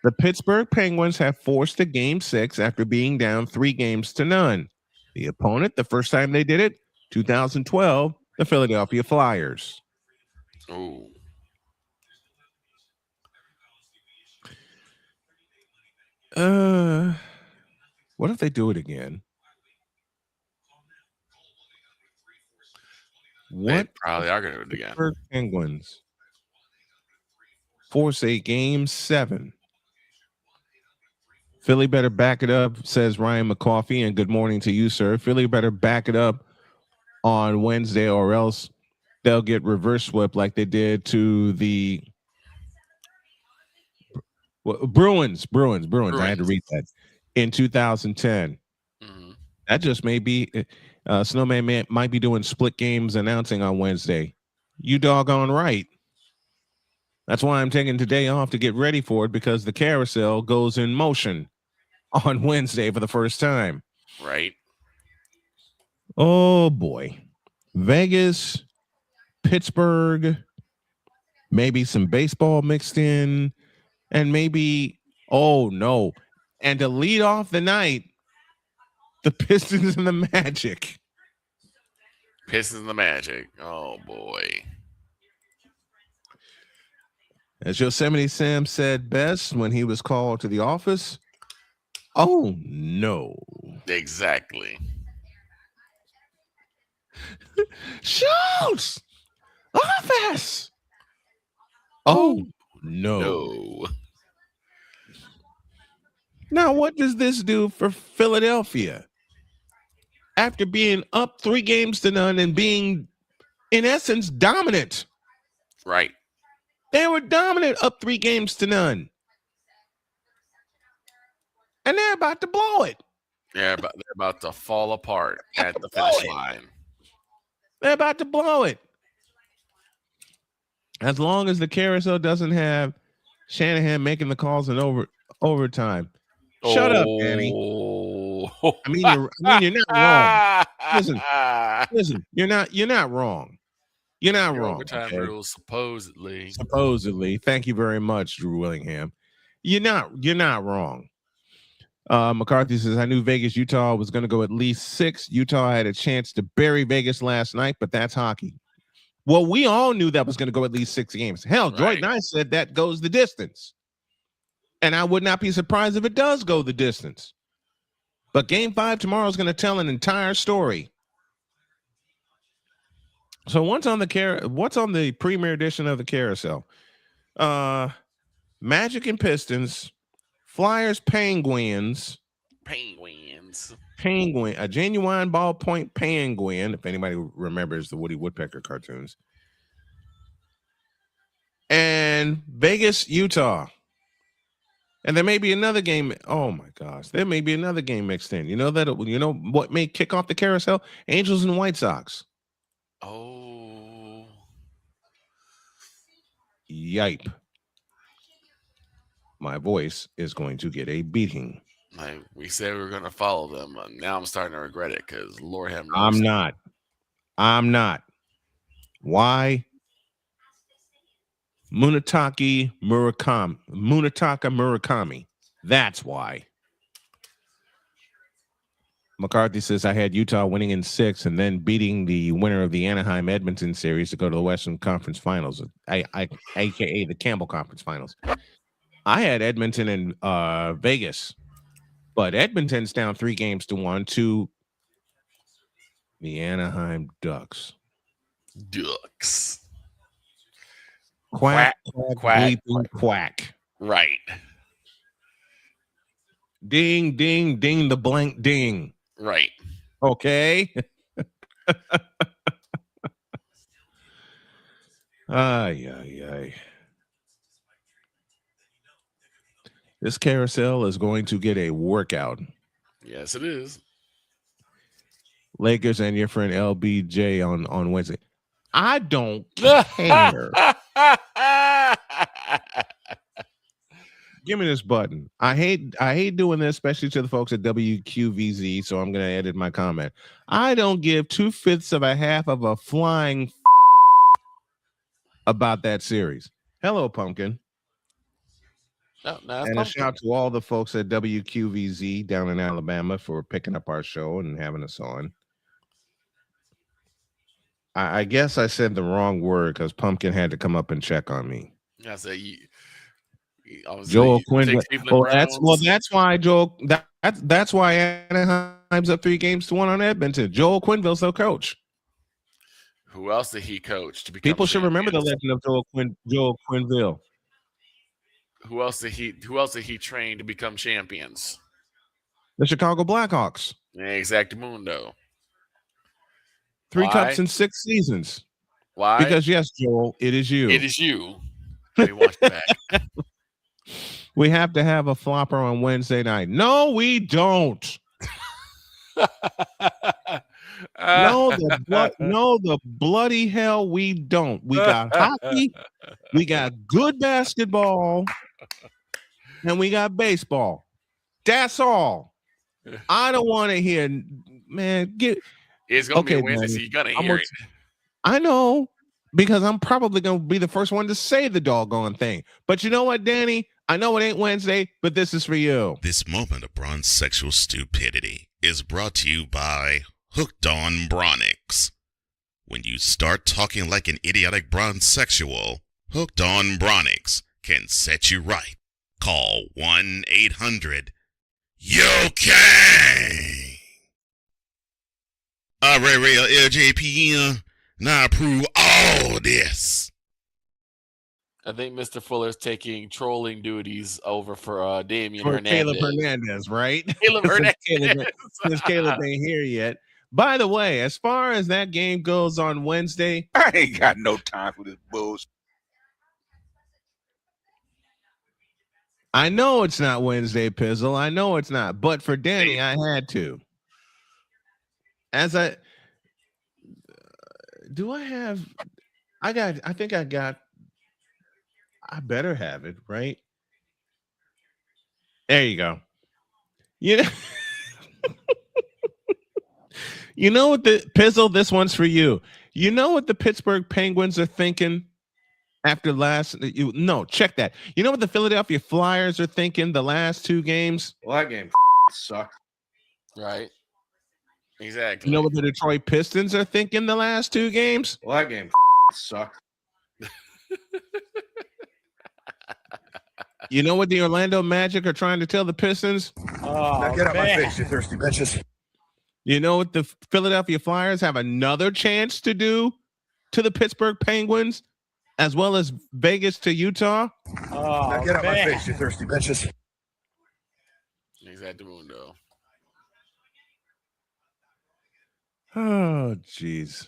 [SPEAKER 1] the Pittsburgh Penguins have forced a Game 6 after being down 3-0. The opponent, the first time they did it, 2012, the Philadelphia Flyers.
[SPEAKER 8] Ooh.
[SPEAKER 1] What if they do it again? What
[SPEAKER 8] They probably are going to do it again.
[SPEAKER 1] Pittsburgh Penguins force a Game 7. Philly better back it up, says Ryan McCoffey, and good morning to you, sir. Philly better back it up on Wednesday, or else they'll get reverse swept like they did to the Bruins. I had to read that in 2010.
[SPEAKER 8] Mm-hmm.
[SPEAKER 1] That just may be Snowman might be doing split games announcing on Wednesday. You doggone right. That's why I'm taking today off to get ready for it, because the carousel goes in motion on Wednesday for the first time.
[SPEAKER 8] Right.
[SPEAKER 1] Oh boy. Vegas, Pittsburgh, maybe some baseball mixed in, and maybe, oh no. And to lead off the night, the Pistons and the Magic.
[SPEAKER 8] Pistons and the Magic. Oh boy.
[SPEAKER 1] As Yosemite Sam said best when he was called to the office, oh no.
[SPEAKER 8] Exactly.
[SPEAKER 1] Shoots! Office! Oh no. Now, what does this do for Philadelphia? After being up 3-0 and being, in essence, dominant.
[SPEAKER 8] Right.
[SPEAKER 1] They were dominant, up 3-0. And they're about to blow it.
[SPEAKER 8] They're about to fall apart at the finish line.
[SPEAKER 1] They're about to blow it. As long as the carousel doesn't have Shanahan making the calls in overtime. Shut up, Danny. I mean, you're not wrong. Listen, you're not wrong. You're not wrong.
[SPEAKER 8] Overtime rules, supposedly.
[SPEAKER 1] Supposedly. Thank you very much, Drew Willingham. You're not wrong. McCarthy says, I knew Vegas, Utah was going to go at least 6. Utah had a chance to bury Vegas last night, but that's hockey. Well, we all knew that was going to go at least 6 games. Hell, Droid and I said that goes the distance. And I would not be surprised if it does go the distance. But Game 5 tomorrow is going to tell an entire story. So what's on the premier edition of the carousel? Magic and Pistons, Flyers, Penguins, a genuine ballpoint penguin, if anybody remembers the Woody Woodpecker cartoons, and Vegas, Utah. And there may be another game. Oh my gosh, there may be another game mixed in. You know what may kick off the carousel? Angels and White Sox.
[SPEAKER 8] Oh.
[SPEAKER 1] Yipe. My voice is going to get a beating.
[SPEAKER 8] We said we were going to follow them. Now I'm starting to regret it because Lord have mercy.
[SPEAKER 1] I'm not. Why? Munetaka Murakami. That's why. McCarthy says, I had Utah winning in 6 and then beating the winner of the Anaheim Edmonton series to go to the Western Conference Finals, aka the Campbell Conference Finals. I had Edmonton and Vegas, but Edmonton's down 3-1 to the Anaheim Ducks. Quack.
[SPEAKER 8] Quack.
[SPEAKER 1] Quack.
[SPEAKER 8] Right.
[SPEAKER 1] Ding, ding, ding, the blank ding.
[SPEAKER 8] Right.
[SPEAKER 1] Okay. Ay. This carousel is going to get a workout.
[SPEAKER 8] Yes, it is.
[SPEAKER 1] Lakers and your friend LBJ on Wednesday. I don't care. Give me this button. I hate doing this, especially to the folks at WQVZ. So I'm going to edit my comment. I don't give 2/5 of a half of a flying about that series. Hello, Pumpkin.
[SPEAKER 8] No,
[SPEAKER 1] And
[SPEAKER 8] Pumpkin.
[SPEAKER 1] a shout out to all the folks at WQVZ down in Alabama for picking up our show and having us on. I guess I said the wrong word because Pumpkin had to come up and check on me.
[SPEAKER 8] I say
[SPEAKER 1] Joel Quinn. That's why Joel. That's why Anaheim's up 3-1 on Edmonton. Joel Quenneville's their coach.
[SPEAKER 8] Who else did he coach to become?
[SPEAKER 1] People should remember the legend of Joel Quenneville.
[SPEAKER 8] Who else did he train to become champions?
[SPEAKER 1] The Chicago Blackhawks.
[SPEAKER 8] Exactamundo.
[SPEAKER 1] 3 cups in 6 seasons.
[SPEAKER 8] Why?
[SPEAKER 1] Because yes, Joel, it is you.
[SPEAKER 8] It is you. Let me watch back.
[SPEAKER 1] We have to have a flopper on Wednesday night. No, we don't. No, the bloody hell we don't. We got hockey, we got good basketball, and we got baseball. That's all. I don't want to hear, man.
[SPEAKER 8] It's gonna be a Wednesday, so you're gonna hear it.
[SPEAKER 1] I know, because I'm probably gonna be the first one to say the doggone thing. But you know what, Danny? I know it ain't Wednesday, but this is for you.
[SPEAKER 6] This moment of bronze sexual stupidity is brought to you by Hooked on Bronix. When you start talking like an idiotic bronze sexual, Hooked on Bronix can set you right. Call 1-800-YOKAY. Real LJPM. Now approve all this.
[SPEAKER 8] I think Mr. Fuller's taking trolling duties over for Damian
[SPEAKER 1] For
[SPEAKER 8] Hernandez.
[SPEAKER 1] Caleb Hernandez, right?
[SPEAKER 8] Caleb Hernandez.
[SPEAKER 1] Since Caleb ain't here yet. By the way, as far as that game goes on Wednesday,
[SPEAKER 16] I ain't got no time for this bullshit.
[SPEAKER 1] I know it's not Wednesday, Pizzle. I know it's not. But for Danny, I had to. I better have it, right? There you go. You know, you know what the Pizzle, this one's for you. You know what the Pittsburgh Penguins are thinking after check that. You know what the Philadelphia Flyers are thinking the last 2 games?
[SPEAKER 16] Well, that game sucked.
[SPEAKER 8] Right. Exactly.
[SPEAKER 1] You know what the Detroit Pistons are thinking the last 2 games?
[SPEAKER 16] Well, that game sucked.
[SPEAKER 1] You know what the Orlando Magic are trying to tell the Pistons?
[SPEAKER 16] Now get out my face, you thirsty bitches.
[SPEAKER 1] You know what the Philadelphia Flyers have another chance to do to the Pittsburgh Penguins, as well as Vegas to Utah?
[SPEAKER 16] Now get out my face, you thirsty bitches.
[SPEAKER 8] Exactamundo.
[SPEAKER 1] Oh, jeez.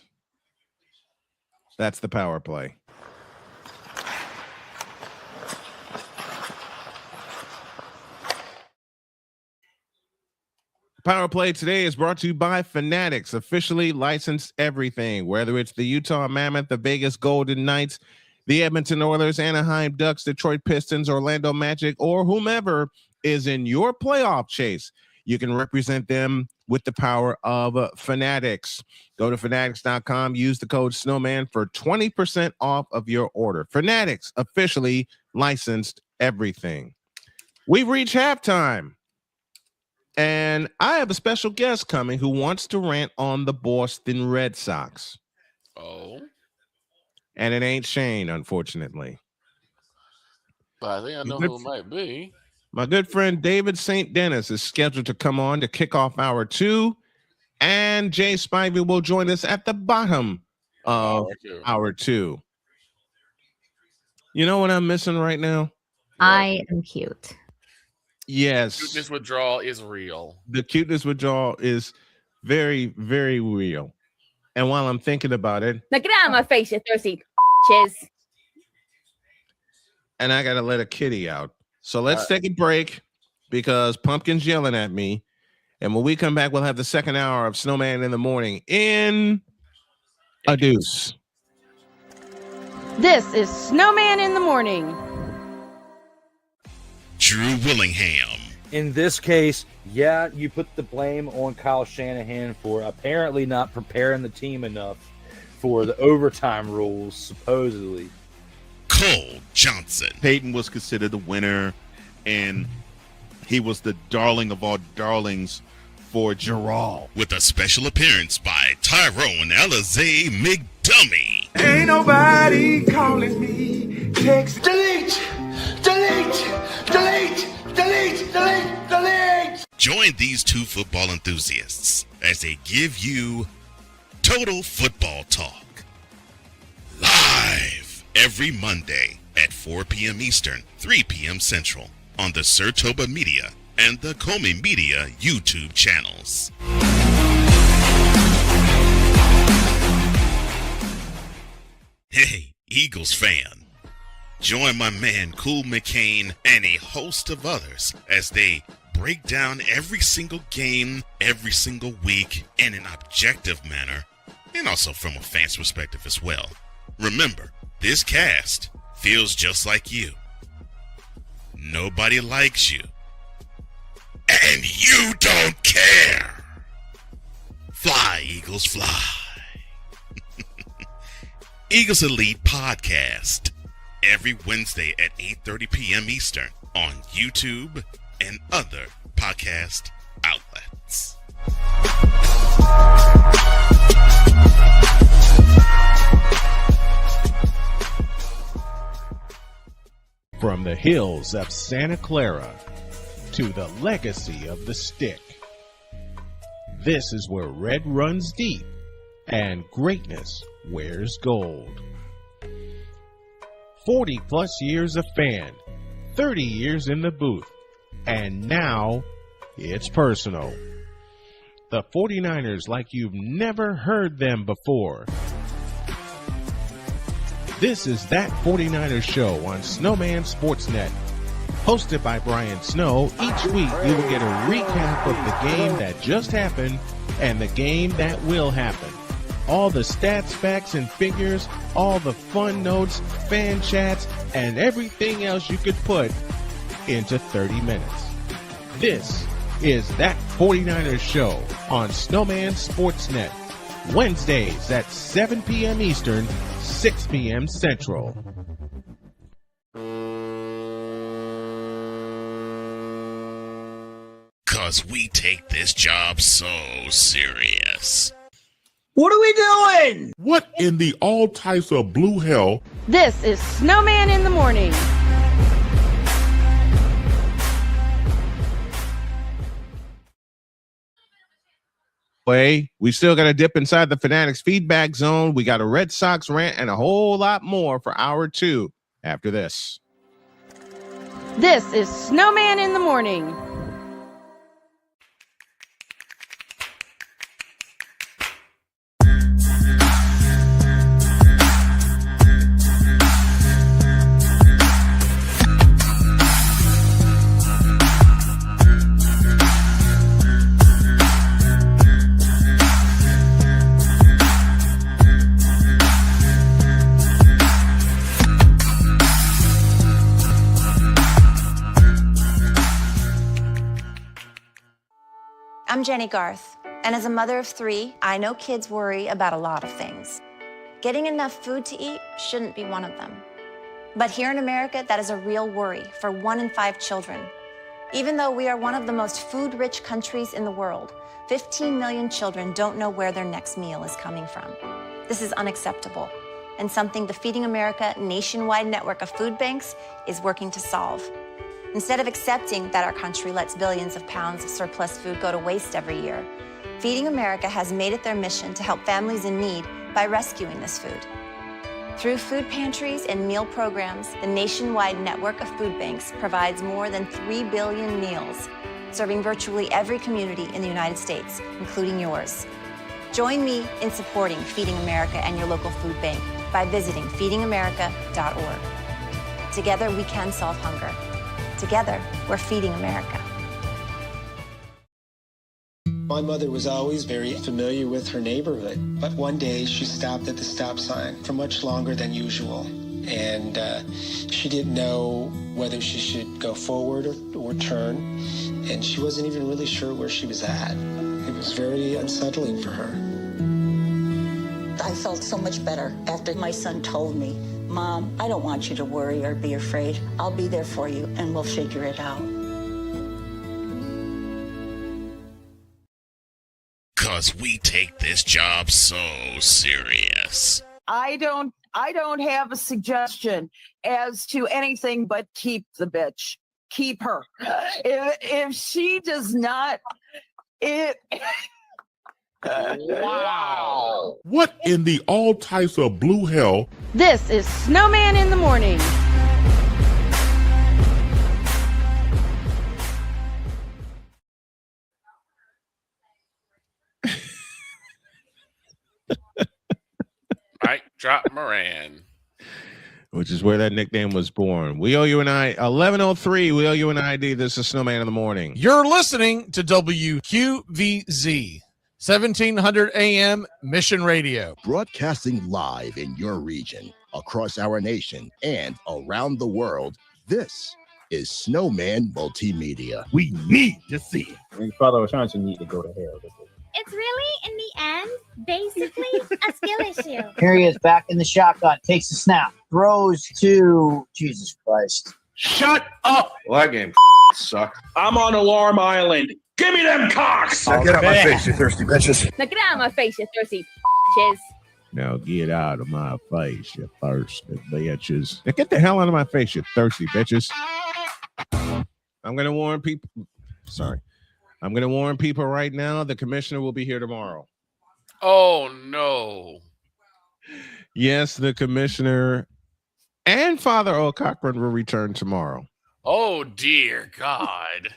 [SPEAKER 1] That's the power play. Power Play today is brought to you by Fanatics, officially licensed everything, whether it's the Utah Mammoth, the Vegas Golden Knights, the Edmonton Oilers, Anaheim Ducks, Detroit Pistons, Orlando Magic, or whomever is in your playoff chase. You can represent them with the power of Fanatics. Go to fanatics.com, use the code Snowman for 20% off of your order. Fanatics, officially licensed everything. We've reached halftime. And I have a special guest coming who wants to rant on the Boston Red Sox.
[SPEAKER 8] Oh.
[SPEAKER 1] And it ain't Shane, unfortunately.
[SPEAKER 8] But I think I know who it might be.
[SPEAKER 1] My good friend David St. Dennis is scheduled to come on to kick off hour 2. And Jay Spivey will join us at the bottom of hour 2. You know what I'm missing right now?
[SPEAKER 4] I am cute.
[SPEAKER 1] Yes.
[SPEAKER 8] Cuteness withdrawal is real.
[SPEAKER 1] The cuteness withdrawal is very, very real. And while I'm thinking about it,
[SPEAKER 4] Now get out of my face, you thirsty chiz.
[SPEAKER 1] and I gotta let a kitty out. So let's take a break because Pumpkin's yelling at me. And when we come back, we'll have the second hour of Snowman in the Morning in a deuce.
[SPEAKER 4] This is Snowman in the Morning.
[SPEAKER 6] Drew Willingham.
[SPEAKER 13] In this case, yeah, you put the blame on Kyle Shanahan for apparently not preparing the team enough for the overtime rules, supposedly.
[SPEAKER 6] Cole Johnson.
[SPEAKER 14] Peyton was considered the winner, and he was the darling of all darlings for Gerald.
[SPEAKER 6] With a special appearance by Tyrone Alizé McDummy.
[SPEAKER 17] Ain't nobody calling me. Text delete, delete, delete, delete, delete, delete.
[SPEAKER 6] Join these two football enthusiasts as they give you total football talk. Live every Monday at 4 p.m. Eastern, 3 p.m. Central on the Sertoba Media and the Comey Media YouTube channels. Hey, Eagles fan. Join my man Cool McCain and a host of others as they break down every single game, every single week in an objective manner, and also from a fan's perspective as well. Remember, this cast feels just like you. Nobody likes you. And you don't care. Fly, Eagles, fly. Eagles Elite Podcast. Every Wednesday at 8:30 p.m. Eastern on YouTube and other podcast outlets.
[SPEAKER 1] From the hills of Santa Clara to the legacy of the stick, this is where red runs deep and greatness wears gold. 40 plus years of fan, 30 years in the booth, and now it's personal. The 49ers like you've never heard them before. This is That 49ers Show on Snowman Sportsnet. Hosted by Brian Snow, each week you will get a recap of the game that just happened and the game that will happen. All the stats, facts, and figures, all the fun notes, fan chats, and everything else you could put into 30 minutes. This is That 49ers Show on Snowman Sportsnet. Wednesdays at 7 p.m. Eastern, 6 p.m. Central.
[SPEAKER 6] Cause we take this job so serious.
[SPEAKER 15] What are we doing?
[SPEAKER 7] What in the all types of blue hell?
[SPEAKER 4] This is Snowman in the Morning.
[SPEAKER 1] We still got to dip inside the Fanatics feedback zone. We got a Red Sox rant and a whole lot more for hour 2 after this.
[SPEAKER 4] This is Snowman in the Morning.
[SPEAKER 9] I'm Jenny Garth, and as a mother of 3, I know kids worry about a lot of things. Getting enough food to eat shouldn't be one of them. But here in America, that is a real worry for 1 in 5 children. Even though we are one of the most food-rich countries in the world, 15 million children don't know where their next meal is coming from. This is unacceptable, and something the Feeding America nationwide network of food banks is working to solve. Instead of accepting that our country lets billions of pounds of surplus food go to waste every year, Feeding America has made it their mission to help families in need by rescuing this food. Through food pantries and meal programs, the nationwide network of food banks provides more than 3 billion meals, serving virtually every community in the United States, including yours. Join me in supporting Feeding America and your local food bank by visiting feedingamerica.org. Together, we can solve hunger. Together, we're feeding America.
[SPEAKER 10] My mother was always very familiar with her neighborhood, but one day she stopped at the stop sign for much longer than usual. And she didn't know whether she should go forward or turn, and she wasn't even really sure where she was at. It was very unsettling for her.
[SPEAKER 11] I felt so much better after my son told me, Mom, I don't want you to worry or be afraid. I'll be there for you and we'll figure it out.
[SPEAKER 6] 'Cause we take this job so serious.
[SPEAKER 12] I don't have a suggestion as to anything but keep the bitch. Keep her. If she does not,
[SPEAKER 8] Wow.
[SPEAKER 7] What in the all types of blue hell?
[SPEAKER 4] This is Snowman in the Morning.
[SPEAKER 8] Right, drop Moran.
[SPEAKER 1] Which is where that nickname was born. We owe you an 1103. We owe you an ID. This is Snowman in the Morning.
[SPEAKER 18] You're listening to WQVZ, 1700 AM Mission Radio.
[SPEAKER 19] Broadcasting live in your region, across our nation, and around the world, this is Snowman Multimedia. We need to see it.
[SPEAKER 20] And Father O'Shaughnessy need to go to hell.
[SPEAKER 21] It's really, in the end, basically a skill issue.
[SPEAKER 15] Here he is back in the shotgun, takes a snap, throws to Jesus Christ.
[SPEAKER 16] Shut up! Well, that game sucked. I'm on Alarm Island. Give me them cocks! Now get out my face, you thirsty bitches.
[SPEAKER 21] Now get out of my face, you thirsty bitches.
[SPEAKER 1] Now get out of my face, you thirsty bitches. Now get the hell out of my face, you thirsty bitches. I'm going to warn people. Sorry. I'm going to warn people right now. The commissioner will be here tomorrow.
[SPEAKER 8] Oh, no.
[SPEAKER 1] Yes, the commissioner and Father O. Cochran will return tomorrow.
[SPEAKER 8] Oh, dear God.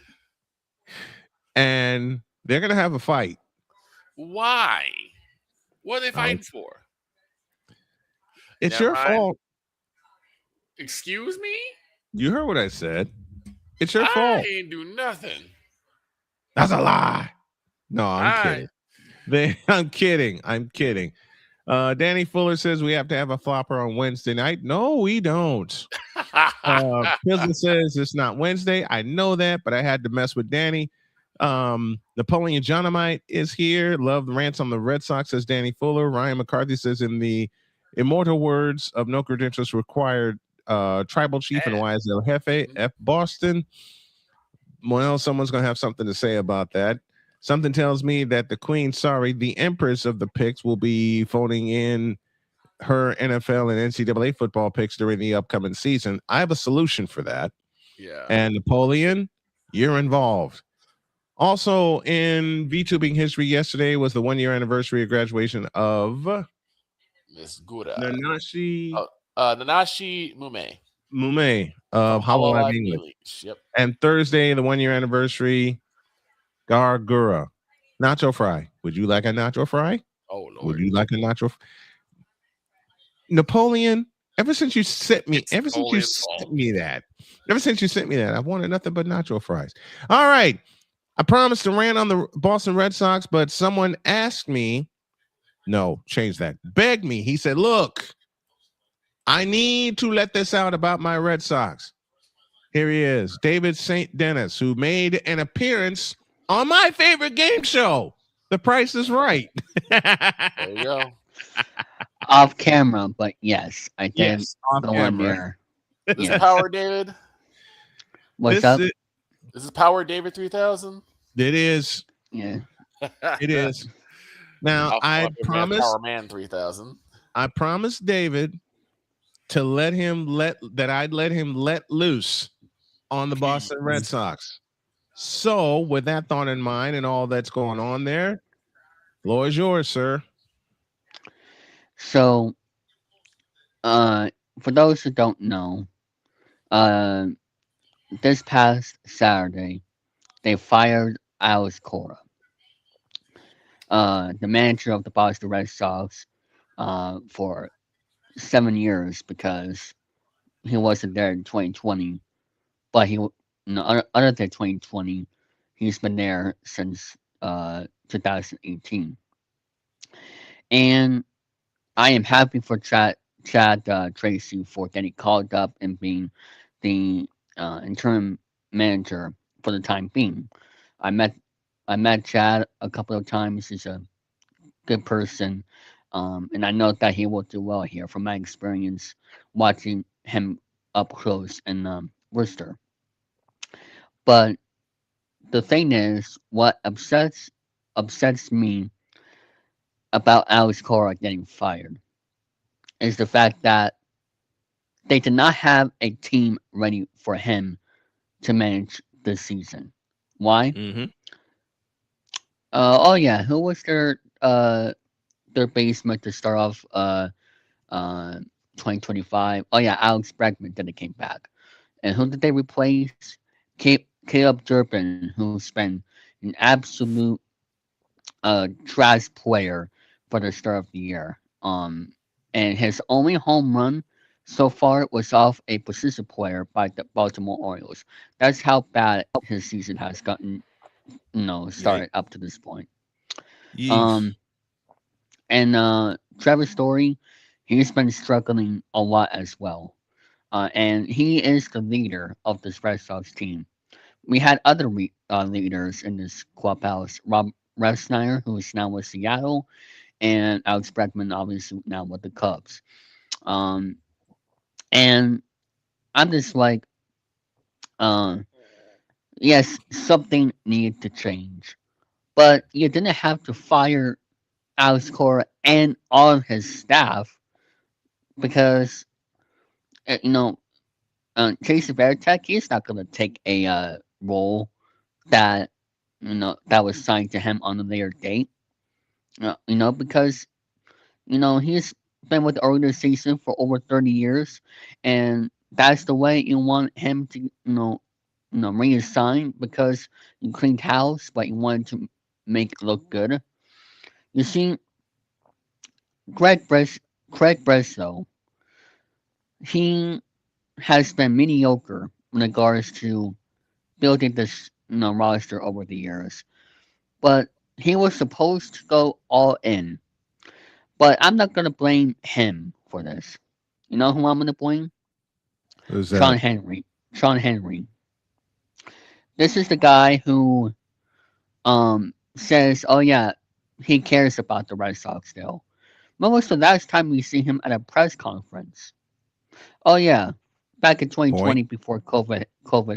[SPEAKER 1] And they're going to have a fight.
[SPEAKER 8] Why? What are they fighting for?
[SPEAKER 1] It's
[SPEAKER 8] Never
[SPEAKER 1] your
[SPEAKER 8] mind.
[SPEAKER 1] fault.
[SPEAKER 8] Excuse me?
[SPEAKER 1] You heard what I said. It's your fault.
[SPEAKER 8] I ain't do nothing.
[SPEAKER 1] That's a lie. No, I'm
[SPEAKER 8] All
[SPEAKER 1] kidding. I'm kidding. I'm kidding. Danny Fuller says we have to have a flopper on Wednesday night. No, we don't. Pilsen says it's not Wednesday. I know that, but I had to mess with Danny. Napoleon Johnamite is here. Love the rants on the Red Sox, says Danny Fuller. Ryan McCarthy says, in the immortal words of no credentials required, tribal chief and YSL Jefe, F. Boston. Well, someone's going to have something to say about that. Something tells me that the Empress of the picks will be phoning in her NFL and NCAA football picks during the upcoming season. I have a solution for that.
[SPEAKER 8] Yeah.
[SPEAKER 1] And Napoleon, you're involved. Also in VTubing history, yesterday was the 1-year anniversary of graduation of
[SPEAKER 8] Miss Gura.
[SPEAKER 1] Nanashi
[SPEAKER 8] Mume.
[SPEAKER 1] Mume of Hololive English.
[SPEAKER 8] Yep.
[SPEAKER 1] And Thursday, the 1-year anniversary, Gargura. Nacho fry. Would you like a nacho fry?
[SPEAKER 8] Oh, Lord.
[SPEAKER 1] Would you like a nacho? Napoleon, ever since you sent me that, I've wanted nothing but nacho fries. All right. I promised to rant on the Boston Red Sox, but someone asked me, no, change that. Begged me. He said, look, I need to let this out about my Red Sox. Here he is, David St. Denis, who made an appearance on my favorite game show, The Price is Right.
[SPEAKER 8] There you go.
[SPEAKER 22] Off camera, but yes, I did.
[SPEAKER 1] Yes, off
[SPEAKER 22] the
[SPEAKER 1] camera.
[SPEAKER 22] 1 year.
[SPEAKER 8] Is this Power David?
[SPEAKER 22] What's up?
[SPEAKER 8] Is this Power David 3000?
[SPEAKER 1] It is.
[SPEAKER 22] Yeah.
[SPEAKER 1] It is. Now, I promised
[SPEAKER 8] Power Man 3000.
[SPEAKER 1] I promised David to let him let loose on the Boston Red Sox. So, with that thought in mind and all that's going on there, floor is yours, sir.
[SPEAKER 22] So, For those who don't know, uh, this past Saturday, they fired Alex Cora, the manager of the Boston Red Sox, for 7 years because he wasn't there in 2020. But other than 2020, he's been there since 2018. And I am happy for Chad Tracy for getting called up and being the interim manager for the time being. I met Chad a couple of times. He's a good person, and I know that he will do well here from my experience watching him up close in Worcester. But the thing is, what upsets me about Alex Cora getting fired is the fact that they did not have a team ready for him to manage this season. Why? Oh yeah, who was their basement to start off 2025? Oh yeah, Alex Bregman then came back. And who did they replace? Caleb Durbin, who's been an absolute trash player for the start of the year. And his only home run so far was off a position player by the Baltimore Orioles. That's how bad his season has gotten, started up to this point. And Trevor Story, he's been struggling a lot as well. And he is the leader of this Red Sox team. We had other leaders in this clubhouse. Rob Refsnyder, who is now with Seattle, and Alex Bregman, obviously now with the Cubs. And I'm just like, yes, something needed to change. But you didn't have to fire Alex Cora and all of his staff because, Casey Veritek, he's not going to take a role that that was signed to him on a later date. Because he's been with the organization for over 30 years, and that's the way you want him to reassign because you cleaned house, but you wanted to make it look good. You see, Craig Breslow, he has been mediocre in regards to building this roster over the years, but he was supposed to go all in. But I'm not gonna blame him for this. You know who I'm gonna blame?
[SPEAKER 1] Who's that?
[SPEAKER 22] Sean Henry. Sean Henry. This is the guy who says, "Oh yeah, he cares about the Red Sox still." When was the last time we see him at a press conference? Oh yeah, back in 2020 before COVID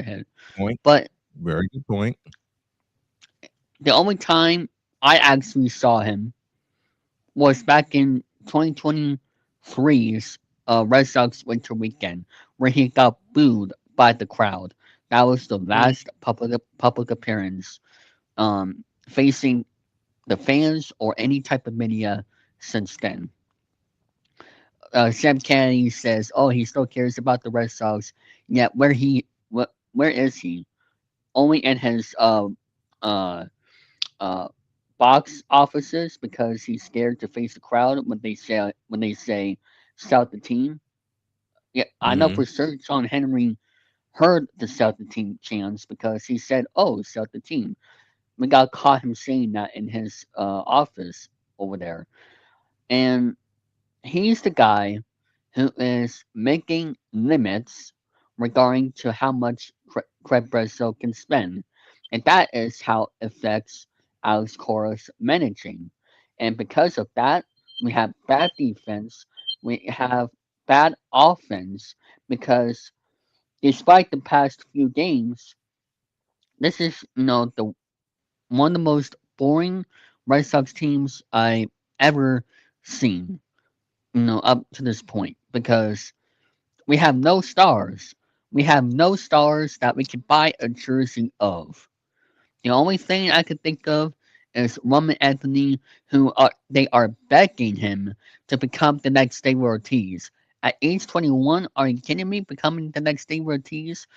[SPEAKER 22] hit. But
[SPEAKER 1] very good point.
[SPEAKER 22] The only time I actually saw him was back in 2023's Red Sox winter weekend, where he got booed by the crowd. That was the last public appearance facing the fans or any type of media since then. Sam Kennedy says, "Oh, he still cares about the Red Sox." Yet where is he? Only in his box offices because he's scared to face the crowd when they say scout the team. Yeah, I know for certain Sean Henry heard the scout the team chants because he said, "Oh, scout the team." We got caught him saying that in his office over there, and he's the guy who is making limits regarding to how much Craig Breslow can spend, and that is how it affects Alex Cora's managing. And because of that, we have bad defense, we have bad offense, because despite the past few games, this is the one of the most boring Red Sox teams I ever seen, up to this point, because we have no stars. We have no stars that we can buy a jersey of. The only thing I could think of is Roman Anthony, they are begging him to become the next David Ortiz At age 21, are you kidding me? Becoming the next David Ortiz?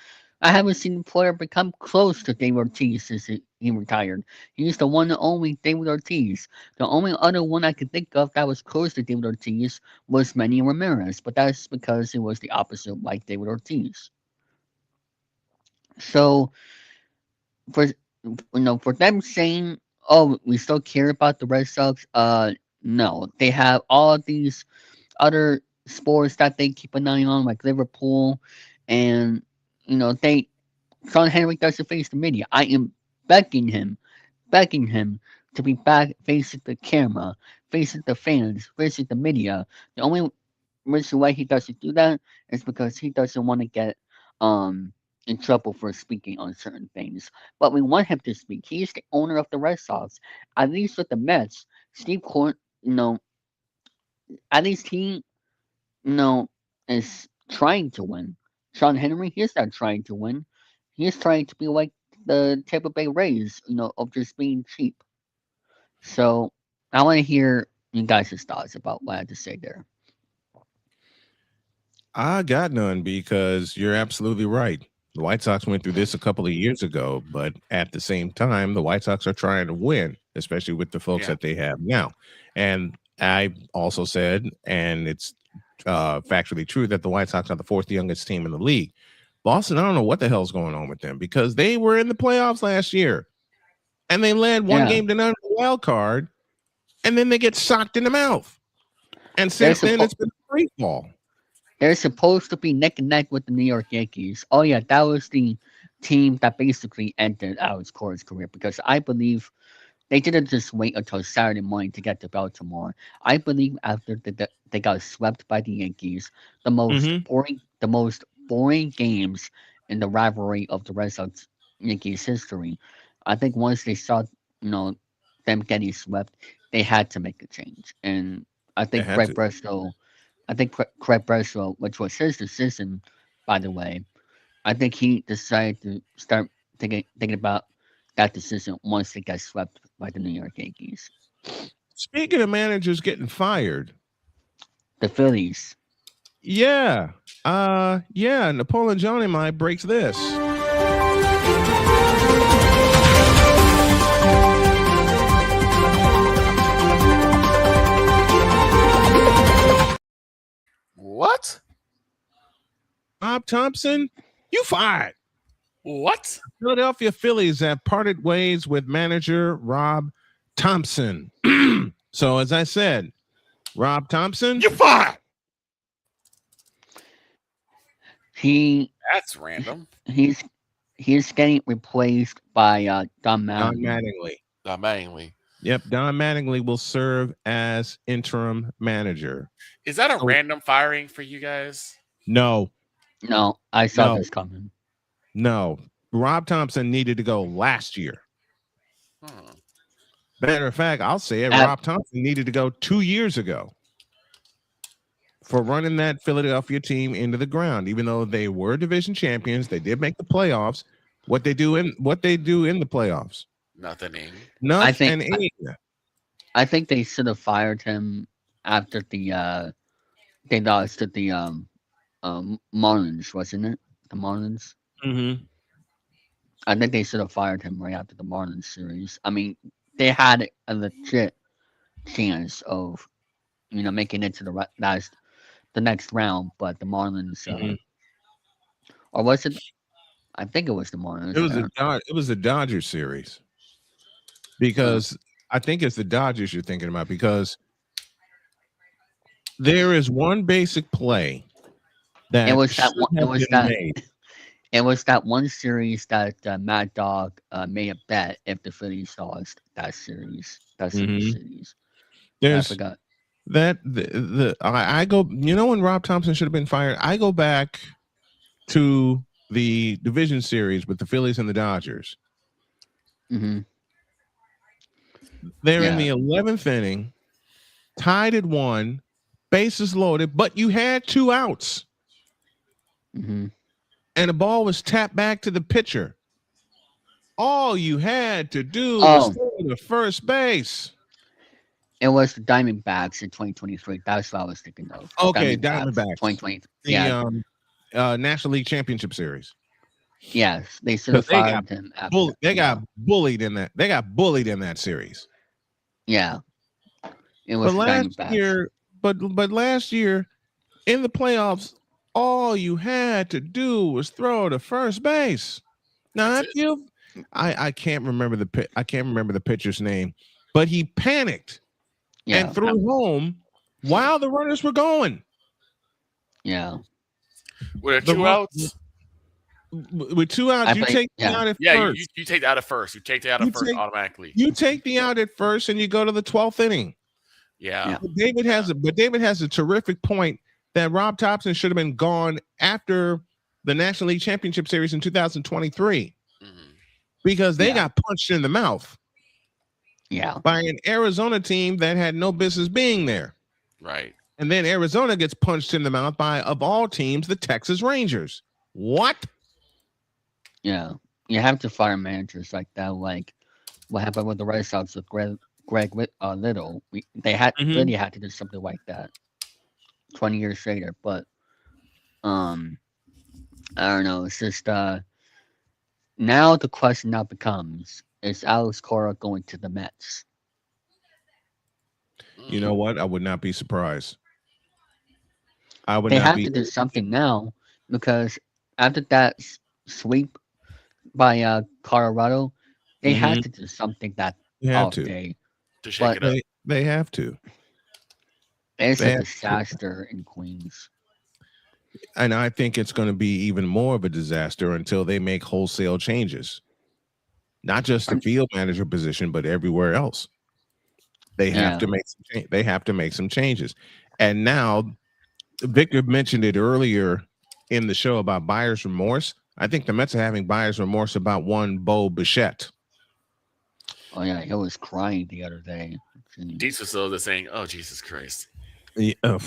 [SPEAKER 22] I haven't seen a player become close to David Ortiz since he retired. He's the one and only David Ortiz. The only other one I could think of that was close to David Ortiz was Manny Ramirez, but that's because it was the opposite like David Ortiz. So for for them saying, "Oh, we still care about the Red Sox," no, they have all these other sports that they keep an eye on, like Liverpool, and Sean Henry doesn't face the media. I am begging him to be back facing the camera, facing the fans, facing the media. The only reason why he doesn't do that is because he doesn't want to get in trouble for speaking on certain things. But we want him to speak. He's the owner of the Red Sox. At least with the Mets, Steve Court, at least he, is trying to win. Sean Henry, he's not trying to win. He's trying to be like the Tampa Bay Rays, of just being cheap. So I want to hear you guys' thoughts about what I had to say there.
[SPEAKER 1] I got none because you're absolutely right. The White Sox went through this a couple of years ago, but at the same time, the White Sox are trying to win, especially with the folks that they have now. And I also said, and it's factually true, that the White Sox are the fourth youngest team in the league. Boston, I don't know what the hell's going on with them because they were in the playoffs last year and they led one game to none of the wild card, and then they get socked in the mouth. And since then, it's been a free fall.
[SPEAKER 22] They're supposed to be neck and neck with the New York Yankees. Oh, yeah, that was the team that basically ended Alex Cora's career because I believe they didn't just wait until Saturday morning to get to Baltimore. I believe after they got swept by the Yankees, the most boring games in the rivalry of the Red Sox Yankees history. I think once they saw them getting swept, they had to make a change. And I think Craig Breslow, which was his decision, by the way, I think he decided to start thinking about that decision once they got swept by the New York Yankees.
[SPEAKER 1] Speaking of managers getting fired,
[SPEAKER 22] the Phillies.
[SPEAKER 1] Yeah. Napoleon Johnny Mike breaks this.
[SPEAKER 8] What?
[SPEAKER 1] Rob Thompson, you fired.
[SPEAKER 8] What?
[SPEAKER 1] Philadelphia Phillies have parted ways with manager Rob Thompson. So as I said, Rob Thompson,
[SPEAKER 8] you fired.
[SPEAKER 22] That's
[SPEAKER 8] random.
[SPEAKER 22] He's getting replaced by Don
[SPEAKER 1] Mattingly.
[SPEAKER 8] Don Mattingly.
[SPEAKER 1] Yep, Don Mattingly will serve as interim manager.
[SPEAKER 8] Is that a random firing for you guys?
[SPEAKER 1] No,
[SPEAKER 22] I saw this coming.
[SPEAKER 1] No, Rob Thompson needed to go last year. Matter of fact, I'll say it. Rob Thompson needed to go 2 years ago for running that Philadelphia team into the ground. Even though they were division champions, they did make the playoffs. What they do in the playoffs?
[SPEAKER 8] Nothing.
[SPEAKER 22] I think they should have fired him after they lost to the Marlins, wasn't it? The Marlins.
[SPEAKER 1] Mm-hmm.
[SPEAKER 22] I think they should have fired him right after the Marlins series. I mean, they had a legit chance of, making it to the next round, but the Marlins, or was it? I think it was the Marlins.
[SPEAKER 1] It was the Dodgers series, because I think it's the Dodgers you're thinking about, because there is one basic play that
[SPEAKER 22] it was that one series that Mad Dog made a bet if the Phillies lost that series. That series. I forgot.
[SPEAKER 1] I go, when Rob Thompson should have been fired, I go back to the division series with the Phillies and the Dodgers.
[SPEAKER 22] Mm-hmm.
[SPEAKER 1] They're in the 11th inning, tied at 1, bases loaded, but you had 2 outs.
[SPEAKER 22] Mm-hmm.
[SPEAKER 1] And the ball was tapped back to the pitcher. All you had to do was throw to first base.
[SPEAKER 22] It was the Diamondbacks in 2023. That's what I was thinking of.
[SPEAKER 1] Okay, Diamondbacks.
[SPEAKER 22] 2020.
[SPEAKER 1] The National League Championship Series.
[SPEAKER 22] Yes, they should have fired him.
[SPEAKER 1] They got bullied in that. They got bullied in that series.
[SPEAKER 22] Yeah, it was
[SPEAKER 1] last year. But last year, in the playoffs, all you had to do was throw to first base. Now I can't remember the pitcher's name, but he panicked and threw home while the runners were going.
[SPEAKER 22] Yeah.
[SPEAKER 8] With 2 outs.
[SPEAKER 1] With 2 outs, you take the out at first.
[SPEAKER 8] You take the out at first. You take the out at first automatically.
[SPEAKER 1] You take the out at first, and you go to the 12th inning.
[SPEAKER 8] Yeah.
[SPEAKER 1] But David has a terrific point that Rob Thompson should have been gone after the National League Championship Series in 2023 because they got punched in the mouth.
[SPEAKER 22] Yeah.
[SPEAKER 1] By an Arizona team that had no business being there.
[SPEAKER 8] Right.
[SPEAKER 1] And then Arizona gets punched in the mouth by, of all teams, the Texas Rangers. What?
[SPEAKER 22] Yeah. You have to fire managers like that, like what happened with the Red Sox with Greg Little. They really had to do something like that 20 years later. But I don't know. It's just now the question now becomes, is Alex Cora going to the Mets?
[SPEAKER 1] You know what? I would not be surprised.
[SPEAKER 22] They have to do something now because after that sweep by Colorado, they had to do something that off day.
[SPEAKER 8] To shake it up.
[SPEAKER 1] They have to.
[SPEAKER 22] It's a disaster in Queens.
[SPEAKER 1] And I think it's going to be even more of a disaster until they make wholesale changes. Not just the field manager position, but everywhere else. They have to make some changes. And now, Victor mentioned it earlier in the show about buyer's remorse. I think the Mets are having buyer's remorse about one Bo Bichette.
[SPEAKER 22] Oh yeah, he was crying the other day.
[SPEAKER 8] Dietz was still saying, "Oh Jesus Christ!"
[SPEAKER 1] Yeah,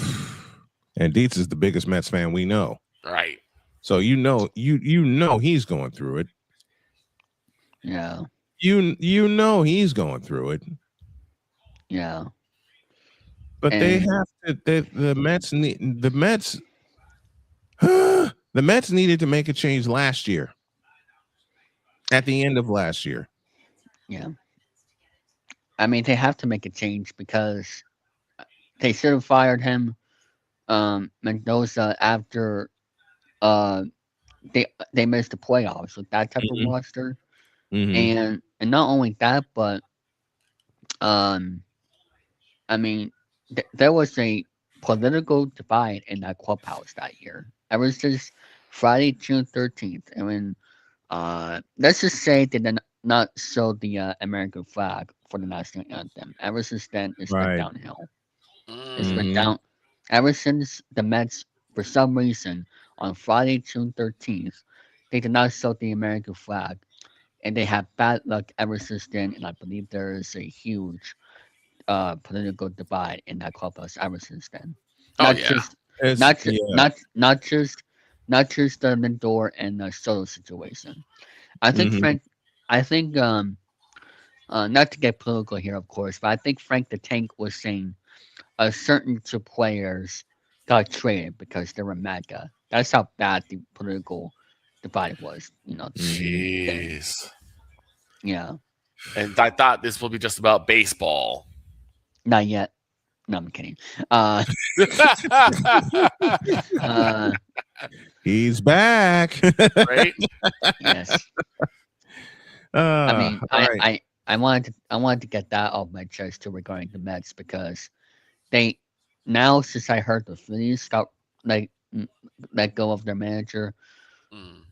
[SPEAKER 1] and Dietz is the biggest Mets fan we know.
[SPEAKER 8] Right.
[SPEAKER 1] So you know he's going through it.
[SPEAKER 22] Yeah.
[SPEAKER 1] You know he's going through it.
[SPEAKER 22] Yeah.
[SPEAKER 1] But they have to. The Mets need the Mets. The Mets needed to make a change last year. At the end of last year.
[SPEAKER 22] Yeah. I mean, they have to make a change because they should have fired him, Mendoza, after they missed the playoffs with that type of roster. And not only that, but I mean, there was a political divide in that clubhouse that year. It was just Friday, June 13th, and when let's just say they did not show the American flag for the national anthem. Ever since then, it's been downhill. It's been down ever since the Mets, for some reason, on Friday, June 13th, they did not show the American flag, and they have bad luck ever since then. And I believe there is a huge political divide in that clubhouse ever since then. Not just the Lindor and Soto situation. I think not to get political here, of course, but I think Frank the Tank was saying certain two players got traded because they were MAGA. That's how bad the political divide was.
[SPEAKER 8] Jeez.
[SPEAKER 22] Yeah.
[SPEAKER 8] And I thought this will be just about baseball.
[SPEAKER 22] Not yet. No, I'm kidding.
[SPEAKER 1] He's back.
[SPEAKER 8] Right?
[SPEAKER 22] Yes. I mean, I wanted to get that off my chest too regarding the Mets because they now, since I heard the Phillies let go of their manager,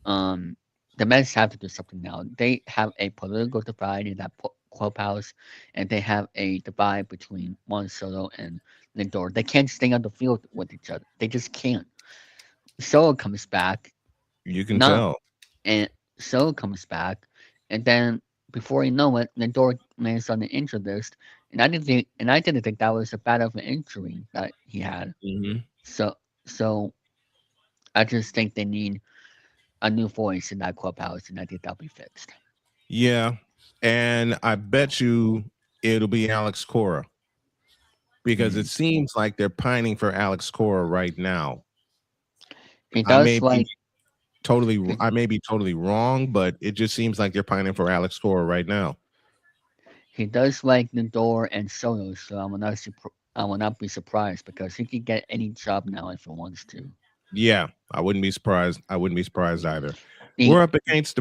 [SPEAKER 22] the Mets have to do something now. They have a political divide in that clubhouse, and they have a divide between Juan Soto and Lindor. They can't stay on the field with each other. They just can't. Soto comes back.
[SPEAKER 1] You can tell.
[SPEAKER 22] And Soto comes back, and then before you know it, Lindor lands on the injury list. And I didn't think that was a bad of an injury that he had. So I just think they need a new voice in that clubhouse, and I think that'll be fixed.
[SPEAKER 1] Yeah, and I bet you it'll be Alex Cora. because it seems like they're pining for Alex Cora right now.
[SPEAKER 22] He does
[SPEAKER 1] I may be totally wrong, but it just seems like they're pining for Alex Cora right now.
[SPEAKER 22] He does like Nador and Soto, so I will not be surprised because he could get any job now if he wants to.
[SPEAKER 1] Yeah, I wouldn't be surprised. I wouldn't be surprised either. We're up against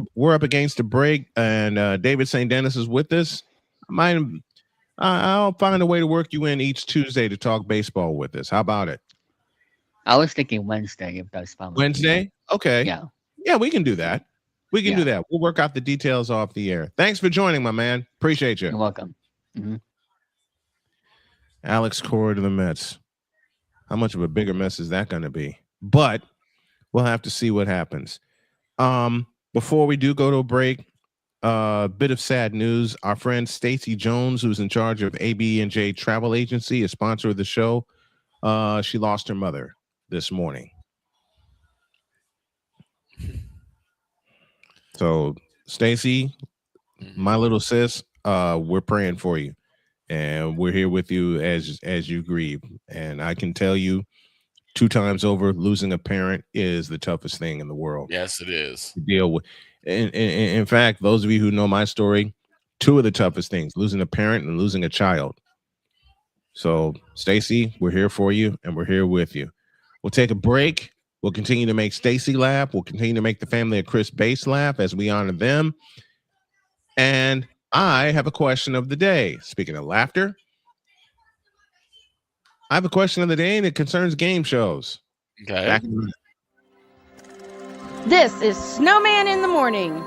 [SPEAKER 1] the break, and David St. Denis is with us. I'll find a way to work you in each Tuesday to talk baseball with us. How about it?
[SPEAKER 22] I was thinking Wednesday, if that's fine.
[SPEAKER 1] Wednesday? Okay. Yeah, we can do that. We can
[SPEAKER 22] Yeah.
[SPEAKER 1] do that. We'll work out the details off the air. Thanks for joining, my man. Appreciate you.
[SPEAKER 22] You're welcome.
[SPEAKER 1] Alex Cora to the Mets. How much of a bigger mess is that going to be? But we'll have to see what happens. Before we do go to a break, a bit of sad news. Our friend Stacy Jones, who's in charge of AB&J Travel Agency, a sponsor of the show, she lost her mother this morning. So, Stacy, my little sis, we're praying for you, and we're here with you as you grieve. And I can tell you, 2 times over, losing a parent is the toughest thing in the world.
[SPEAKER 8] Yes, it is.
[SPEAKER 1] To deal with. In fact, those of you who know my story, 2 of the toughest things: losing a parent and losing a child. So, Stacy, we're here for you, and we're here with you. We'll take a break. We'll continue to make Stacy laugh. We'll continue to make the family of Chris Bass laugh as we honor them. And I have a question of the day. Speaking of laughter, I have a question of the day, and it concerns game shows.
[SPEAKER 8] Okay.
[SPEAKER 4] This is Snowman in the Morning.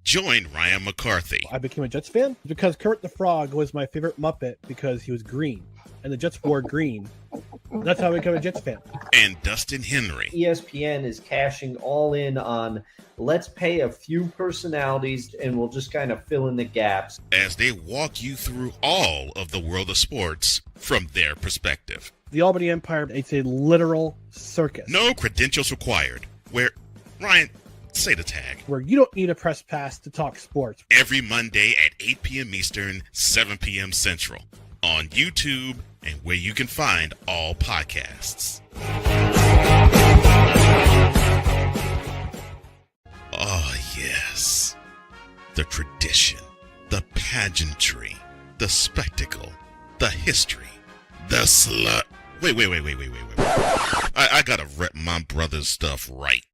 [SPEAKER 6] Join Ryan McCarthy.
[SPEAKER 3] I became a Jets fan because Kurt the Frog was my favorite Muppet because he was green, and the Jets wore green. That's how I became a Jets fan.
[SPEAKER 6] And Dustin Henry.
[SPEAKER 5] ESPN is cashing all in on let's pay a few personalities and we'll just kind of fill in the gaps.
[SPEAKER 6] As they walk you through all of the world of sports from their perspective.
[SPEAKER 3] The Albany Empire, it's a literal circus.
[SPEAKER 6] No credentials required. Where, Ryan, say the tag.
[SPEAKER 3] Where you don't need a press pass to talk sports.
[SPEAKER 6] Every Monday at 8 p.m. Eastern, 7 p.m. Central. On YouTube and where you can find all podcasts. Oh, yes. The tradition, the pageantry, the spectacle, the history, the slut. Wait. I gotta rep my brother's stuff right.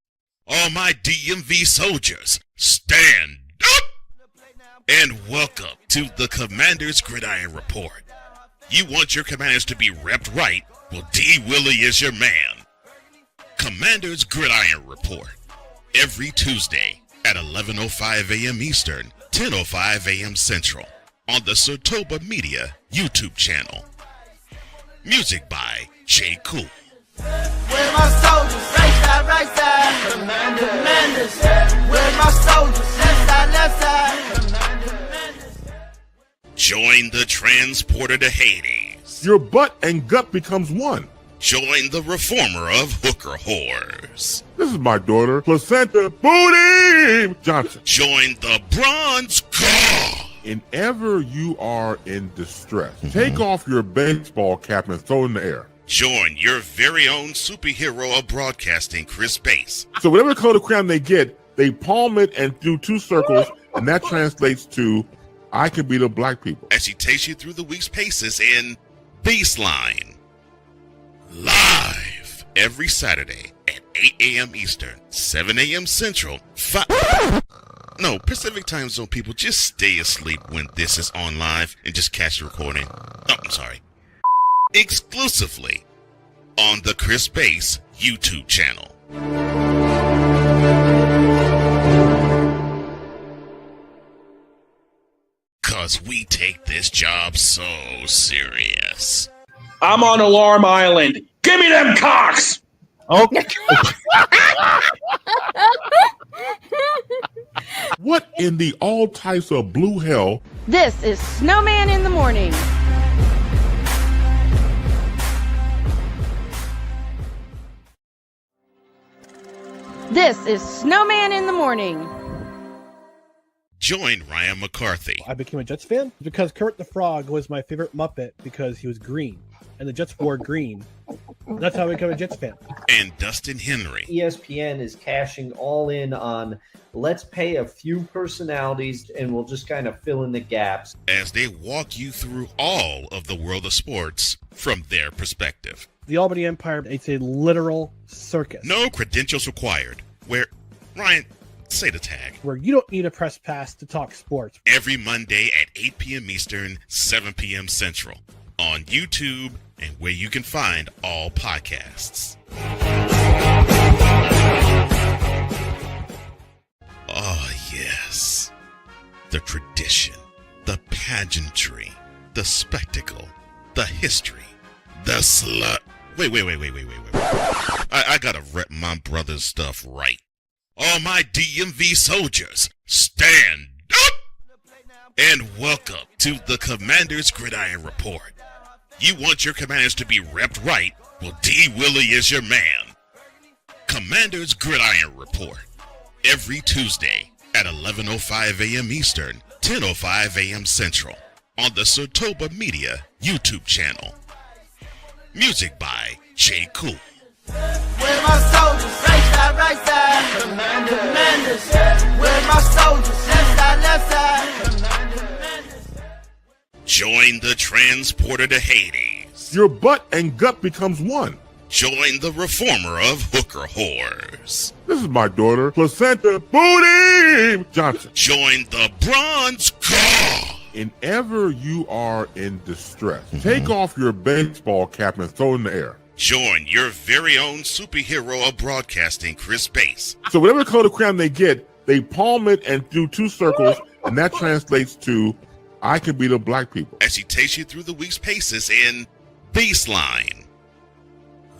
[SPEAKER 6] All my DMV soldiers, stand up! And welcome to the Commander's Gridiron Report. You want your commanders to be repped right? Well, D. Willie is your man. Commander's Gridiron Report. Every Tuesday at 11:05 a.m. Eastern, 10:05 a.m. Central. On the Sotoba Media YouTube channel. Music by J. Cool.
[SPEAKER 17] Where my soldiers, right side, commanders. Where my soldiers, left side.
[SPEAKER 6] Join the transporter to Hades.
[SPEAKER 7] Your butt and gut becomes one.
[SPEAKER 6] Join the reformer of hooker whores.
[SPEAKER 7] This is my daughter, Placenta Booty Johnson.
[SPEAKER 6] Join the bronze car.
[SPEAKER 7] Whenever you are in distress, take off your baseball cap and throw it in the air.
[SPEAKER 6] Join your very own superhero of broadcasting, Chris Bass.
[SPEAKER 7] So whatever color crayon they get, they palm it and do 2 circles, and that translates to I can beat up black people.
[SPEAKER 6] As she takes you through the week's paces in Baseline. Live every Saturday at 8 a.m. Eastern, 7 a.m. Central, Pacific Time Zone people, just stay asleep when this is on live and just catch the recording. Oh, I'm sorry. Exclusively on the Chris Bass YouTube channel. Cause we take this job so serious.
[SPEAKER 16] I'm on Alarm Island. Give me them cocks!
[SPEAKER 3] Okay.
[SPEAKER 7] What in the all types of blue hell?
[SPEAKER 4] This is Snowman in the Morning. This is Snowman in the Morning.
[SPEAKER 6] Join Ryan McCarthy.
[SPEAKER 3] I became a Jets fan because Kurt the Frog was my favorite Muppet because he was green, and the Jets wore green. That's how I became a Jets fan.
[SPEAKER 6] And Dustin Henry.
[SPEAKER 5] ESPN is cashing all in on let's pay a few personalities and we'll just kind of fill in the gaps
[SPEAKER 6] as they walk you through all of the world of sports from their perspective.
[SPEAKER 3] The Albany Empire, it's a literal circus.
[SPEAKER 6] No credentials required. Where, Ryan, say the tag.
[SPEAKER 3] Where you don't need a press pass to talk sports.
[SPEAKER 6] Every Monday at 8 p.m. Eastern, 7 p.m. Central. On YouTube and where you can find all podcasts. Oh, yes. The tradition, the pageantry, the spectacle, the history, the slut. Wait. I gotta rep my brother's stuff right. All my DMV soldiers, stand up! And welcome to the Commander's Gridiron Report. You want your commanders to be repped right? Well, D. Willie is your man. Commander's Gridiron Report. Every Tuesday at 11:05 a.m. Eastern, 10:05 a.m. Central. On the Sotoba Media YouTube channel. Music by Shea.
[SPEAKER 17] Where my soldiers, right side, commanders. Where my soldiers, left side.
[SPEAKER 6] Join the transporter to Hades.
[SPEAKER 7] Your butt and gut becomes one.
[SPEAKER 6] Join the reformer of hooker whores.
[SPEAKER 7] This is my daughter, Placenta Booty Johnson.
[SPEAKER 6] Join the bronze car.
[SPEAKER 7] Whenever you are in distress, take off your baseball cap and throw it in the air.
[SPEAKER 6] Join your very own superhero of broadcasting, Chris Bass.
[SPEAKER 7] So whatever color crayon they get, they palm it and do two circles, and that translates to I can beat up black people.
[SPEAKER 6] As he takes you through the week's paces in Baseline.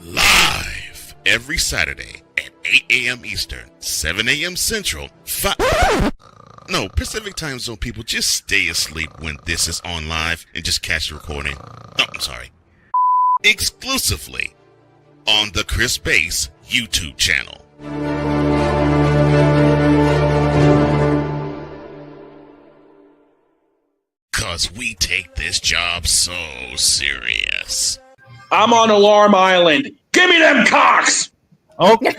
[SPEAKER 6] Live every Saturday at 8 a.m. Eastern, 7 a.m. Central, No, Pacific time zone people, just stay asleep when this is on live and just catch the recording. Oh, I'm sorry. Exclusively on the Chris Bass YouTube channel. Cause we take this job so serious.
[SPEAKER 16] I'm on Alarm Island. Give me them cocks!
[SPEAKER 3] Okay.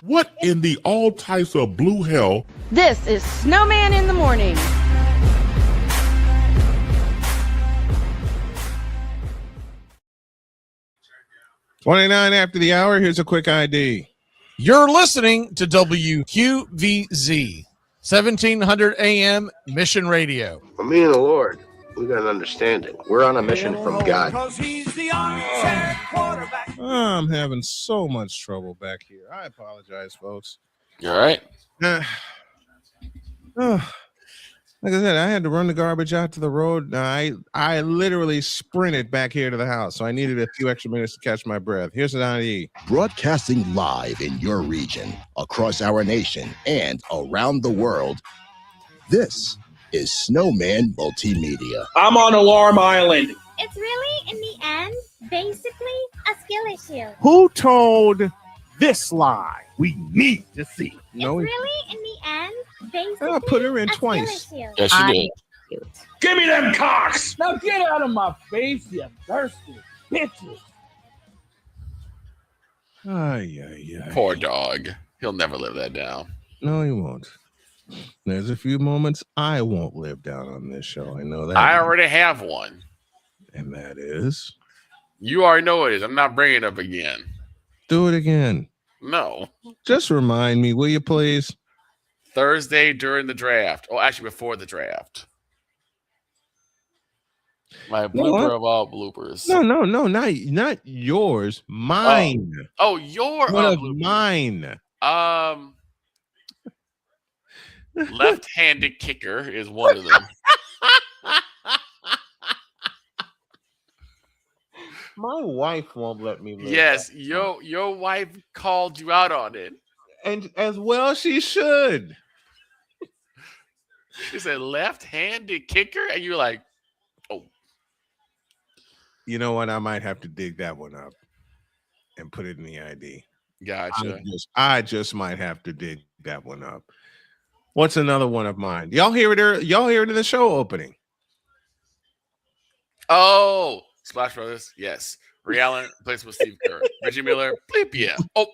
[SPEAKER 7] What in the all types of blue hell?
[SPEAKER 4] This is Snowman in the Morning.
[SPEAKER 1] $29 after the hour. Here's a quick ID.
[SPEAKER 18] You're listening to WQVZ, 1700 AM Mission Radio.
[SPEAKER 2] For me and the Lord, we got an understanding. We're on a mission from God.
[SPEAKER 1] I'm having so much trouble back here. I apologize, folks.
[SPEAKER 8] You all right?
[SPEAKER 1] Like I said, I had to run the garbage out to the road. I literally sprinted back here to the house, so I needed a few extra minutes to catch my breath. Here's an ID.
[SPEAKER 19] Broadcasting live in your region, across our nation, and around the world, this is Snowman Multimedia.
[SPEAKER 16] I'm on Alarm Island.
[SPEAKER 21] It's really, in the end, basically a skill issue.
[SPEAKER 13] Who told this lie? We need to see.
[SPEAKER 1] No,
[SPEAKER 21] it's really, in the end, basically
[SPEAKER 1] I put her in twice.
[SPEAKER 8] Yes, she did.
[SPEAKER 16] Give me them cocks!
[SPEAKER 13] Now get out of my face, you thirsty bitches.
[SPEAKER 1] Ay.
[SPEAKER 8] Poor dog. He'll never live that down.
[SPEAKER 1] No, he won't. There's a few moments I won't live down on this show. I know that.
[SPEAKER 8] I already have one.
[SPEAKER 1] And that is?
[SPEAKER 8] You already know it is. I'm not bringing it up again.
[SPEAKER 1] Do it again.
[SPEAKER 8] No.
[SPEAKER 1] Just remind me, will you please?
[SPEAKER 8] Thursday during the draft. Oh, actually before the draft. My blooper of all bloopers.
[SPEAKER 1] No, not yours. Mine.
[SPEAKER 8] Oh, your
[SPEAKER 1] one of mine.
[SPEAKER 8] Left-handed kicker is one of them.
[SPEAKER 1] My wife won't let me live.
[SPEAKER 8] Yes, your wife called you out on it.
[SPEAKER 1] And as well she should.
[SPEAKER 8] She said left-handed kicker, and you're like, oh.
[SPEAKER 1] You know what? I might have to dig that one up and put it in the ID.
[SPEAKER 8] Gotcha.
[SPEAKER 1] I just might have to dig that one up. What's another one of mine? Y'all hear it? Y'all hear it in the show opening?
[SPEAKER 8] Oh, Splash Brothers. Yes. Ray Allen plays with Steve Kerr. Reggie Miller. Bleep. Yeah. Oh.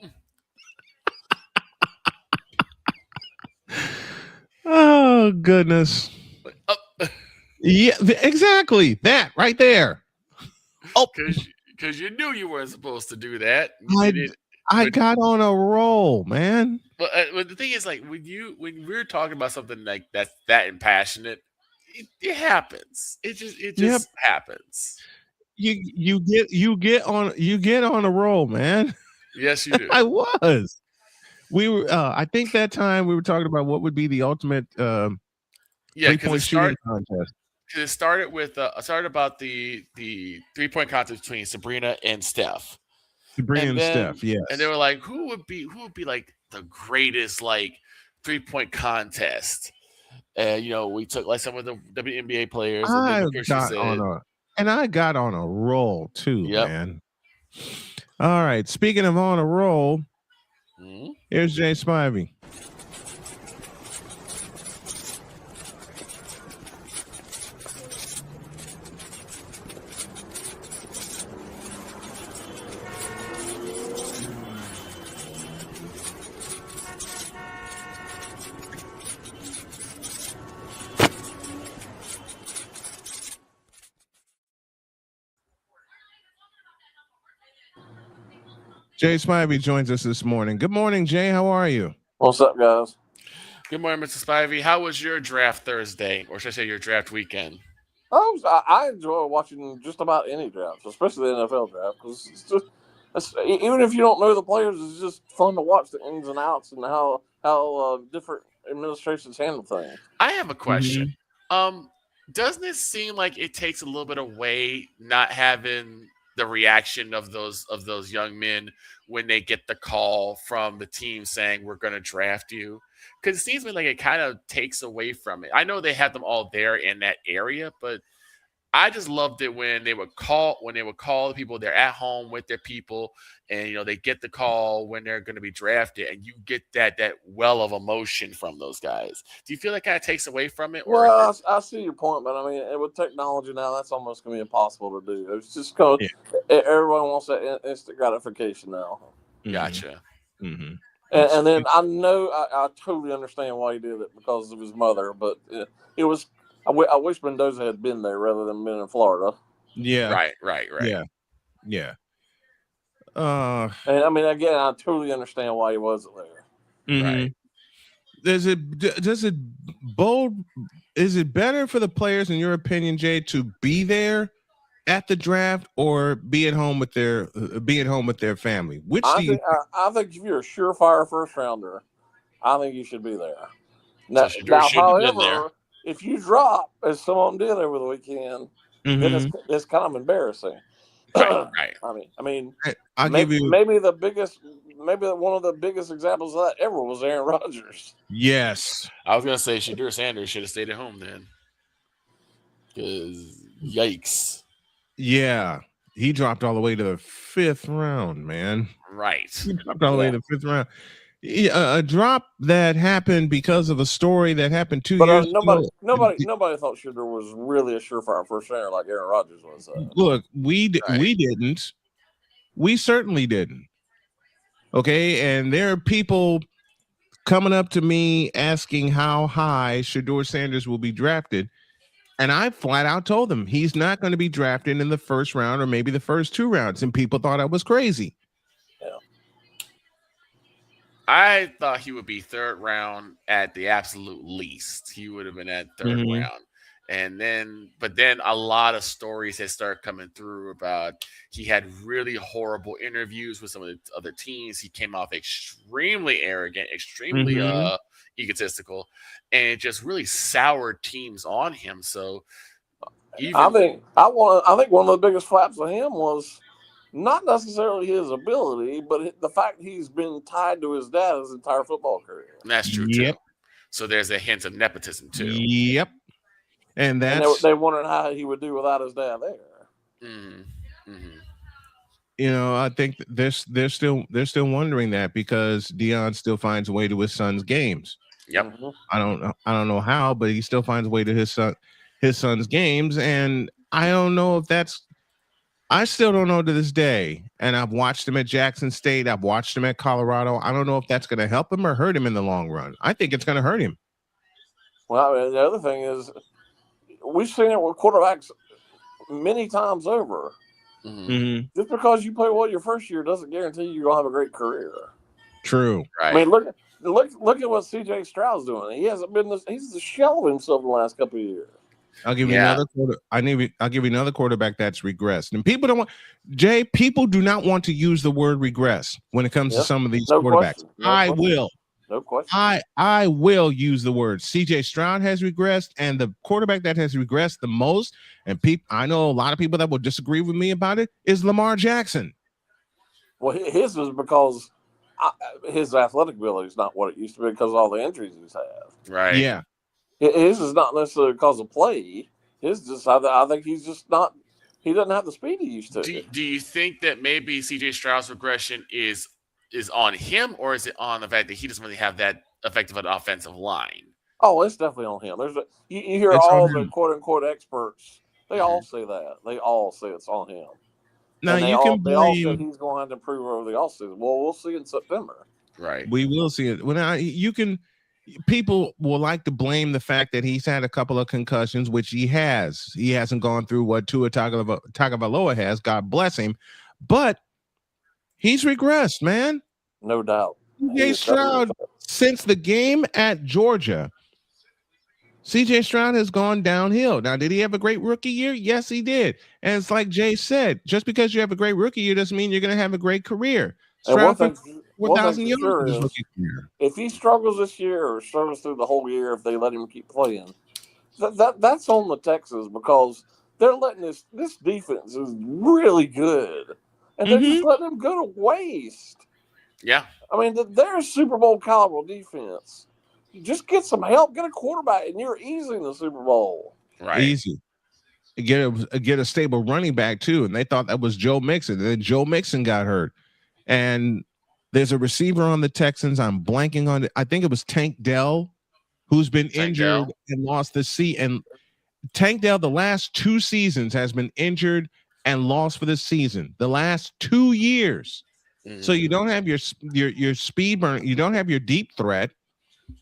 [SPEAKER 1] Oh goodness. Yeah, exactly. That right there.
[SPEAKER 8] Oh, because you knew you weren't supposed to do that.
[SPEAKER 1] I got on a roll, man.
[SPEAKER 8] But the thing is, like when we're talking about something like that impassionate, it happens. It just happens.
[SPEAKER 1] You get on a roll, man.
[SPEAKER 8] Yes, you do.
[SPEAKER 1] I was. We were. I think that time we were talking about what would be the ultimate 3-point shooting contest.
[SPEAKER 8] It started with about the 3-point contest between Sabrina and Steph.
[SPEAKER 1] Sabrina and Steph, yes.
[SPEAKER 8] And they were like, who would be like the greatest like 3-point contest? We took like some of the WNBA players.
[SPEAKER 1] I got on a roll too, man. All right. Speaking of on a roll, here's Jay Spivey. Jay Spivey joins us this morning. Good morning, Jay. How are you?
[SPEAKER 9] What's up, guys?
[SPEAKER 8] Good morning, Mr. Spivey. How was your draft Thursday, or should I say your draft weekend?
[SPEAKER 9] I enjoy watching just about any drafts, especially the NFL draft, because even if you don't know the players, it's just fun to watch the ins and outs and how different administrations handle things.
[SPEAKER 8] I have a question. Doesn't it seem like it takes a little bit away not having the reaction of those young men when they get the call from the team saying we're going to draft you? Because it seems to me like it kind of takes away from it. I know they have them all there in that area, but I just loved it when they would call the people. They're at home with their people, and they get the call when they're going to be drafted, and you get that well of emotion from those guys. Do you feel that kind of takes away from it?
[SPEAKER 9] Well, I see your point, but I mean, with technology now, that's almost going to be impossible to do. It's just because everyone wants that instant gratification now.
[SPEAKER 8] Gotcha.
[SPEAKER 1] Mm-hmm.
[SPEAKER 9] And then I know I totally understand why he did it because of his mother, but it was. I wish Mendoza had been there rather than been in Florida.
[SPEAKER 1] Yeah.
[SPEAKER 8] Right.
[SPEAKER 1] Yeah.
[SPEAKER 9] And I mean, again, I totally understand why he wasn't there.
[SPEAKER 1] Mm-hmm. Right. Is it better for the players, in your opinion, Jay, to be there at the draft or be at home with their family? I
[SPEAKER 9] think if you're a surefire first rounder, I think you should be there.
[SPEAKER 8] Now,
[SPEAKER 9] however, if you drop, as some of them did over the weekend, then it's kind of embarrassing.
[SPEAKER 8] Right.
[SPEAKER 9] I mean,
[SPEAKER 1] maybe
[SPEAKER 9] one of the biggest examples of that ever was Aaron Rodgers.
[SPEAKER 1] Yes,
[SPEAKER 8] I was gonna say Shedeur Sanders should have stayed at home then, because yikes.
[SPEAKER 1] Yeah, he dropped all the way to the 5th round, man.
[SPEAKER 8] Right,
[SPEAKER 1] he dropped all the way to the 5th round. A drop that happened because of a story that happened 2 years ago.
[SPEAKER 9] Nobody thought Shedeur was really a surefire first rounder like Aaron Rodgers was.
[SPEAKER 1] Look, we didn't. We certainly didn't. Okay, and there are people coming up to me asking how high Shedeur Sanders will be drafted, and I flat out told them he's not going to be drafted in the 1st round or maybe the first 2 rounds, and people thought I was crazy.
[SPEAKER 8] I thought he would be 3rd round at the absolute least. He would have been at 3rd round. But then a lot of stories had started coming through about he had really horrible interviews with some of the other teams. He came off extremely arrogant, extremely egotistical, and it just really soured teams on him. So
[SPEAKER 9] I think one of the biggest flaps of him was not necessarily his ability, but the fact he's been tied to his dad his entire football career.
[SPEAKER 8] And that's true, too. So there's a hint of nepotism, too.
[SPEAKER 1] Yep. And
[SPEAKER 9] they wondered how he would do without his dad there.
[SPEAKER 1] I think they're still wondering that because Dion still finds a way to his son's games.
[SPEAKER 8] Yep.
[SPEAKER 1] I don't know how, but he still finds a way to his son's games, and I don't know if that's. I still don't know to this day. And I've watched him at Jackson State. I've watched him at Colorado. I don't know if that's going to help him or hurt him in the long run. I think it's going to hurt him.
[SPEAKER 9] Well, I mean, the other thing is, we've seen it with quarterbacks many times over.
[SPEAKER 1] Mm-hmm.
[SPEAKER 9] Just because you play well your first year doesn't guarantee you're gonna have a great career.
[SPEAKER 1] True.
[SPEAKER 8] Right.
[SPEAKER 9] I mean, look at what CJ Stroud's doing. He hasn't been he's the shell of himself the last couple of years.
[SPEAKER 1] I'll give you another I'll give you another quarterback that's regressed. And people don't want people do not want to use the word regress when it comes to some of these quarterbacks. I will.
[SPEAKER 9] No question.
[SPEAKER 1] I will use the word. CJ Stroud has regressed, and the quarterback that has regressed the most, and I know a lot of people that will disagree with me about it, is Lamar Jackson.
[SPEAKER 9] Well, his is because his athletic ability is not what it used to be because of all the injuries he's had.
[SPEAKER 8] Right.
[SPEAKER 1] Yeah.
[SPEAKER 9] His is not necessarily because of play. His just I think he's just not. He doesn't have the speed he used to.
[SPEAKER 8] Do you think that maybe CJ Stroud's regression is on him, or is it on the fact that he doesn't really have that effective an offensive line?
[SPEAKER 9] Oh, it's definitely on him. You hear all the quote unquote experts. They all say that. They all say it's on him.
[SPEAKER 1] Now
[SPEAKER 9] and
[SPEAKER 1] they all say
[SPEAKER 9] he's going to have to improve over the offseason. Well, we'll see in September.
[SPEAKER 8] Right.
[SPEAKER 1] We will see it. People will like to blame the fact that he's had a couple of concussions, which he has. He hasn't gone through what Tua Tagovailoa has. God bless him. But he's regressed, man.
[SPEAKER 9] No doubt.
[SPEAKER 1] CJ Stroud, since the game at Georgia, CJ Stroud has gone downhill. Now, did he have a great rookie year? Yes, he did. And it's like Jay said, just because you have a great rookie year doesn't mean you're going to have a great career. Stroud for 4,000 yards.
[SPEAKER 9] If he struggles this year or struggles through the whole year, if they let him keep playing, that's on the Texans because they're letting this defense is really good, and they're just letting them go to waste.
[SPEAKER 8] Yeah,
[SPEAKER 9] I mean they're a Super Bowl caliber defense. You just get some help, get a quarterback, and you're easy in the Super Bowl.
[SPEAKER 8] Right,
[SPEAKER 1] easy. Get a stable running back too, and they thought that was Joe Mixon. And then Joe Mixon got hurt. And there's a receiver on the Texans. I'm blanking on it. I think it was Tank Dell, who's been injured and lost the season. And Tank Dell, the last 2 seasons, has been injured and lost for the season. The last 2 years. So you don't have your speed burn. You don't have your deep threat.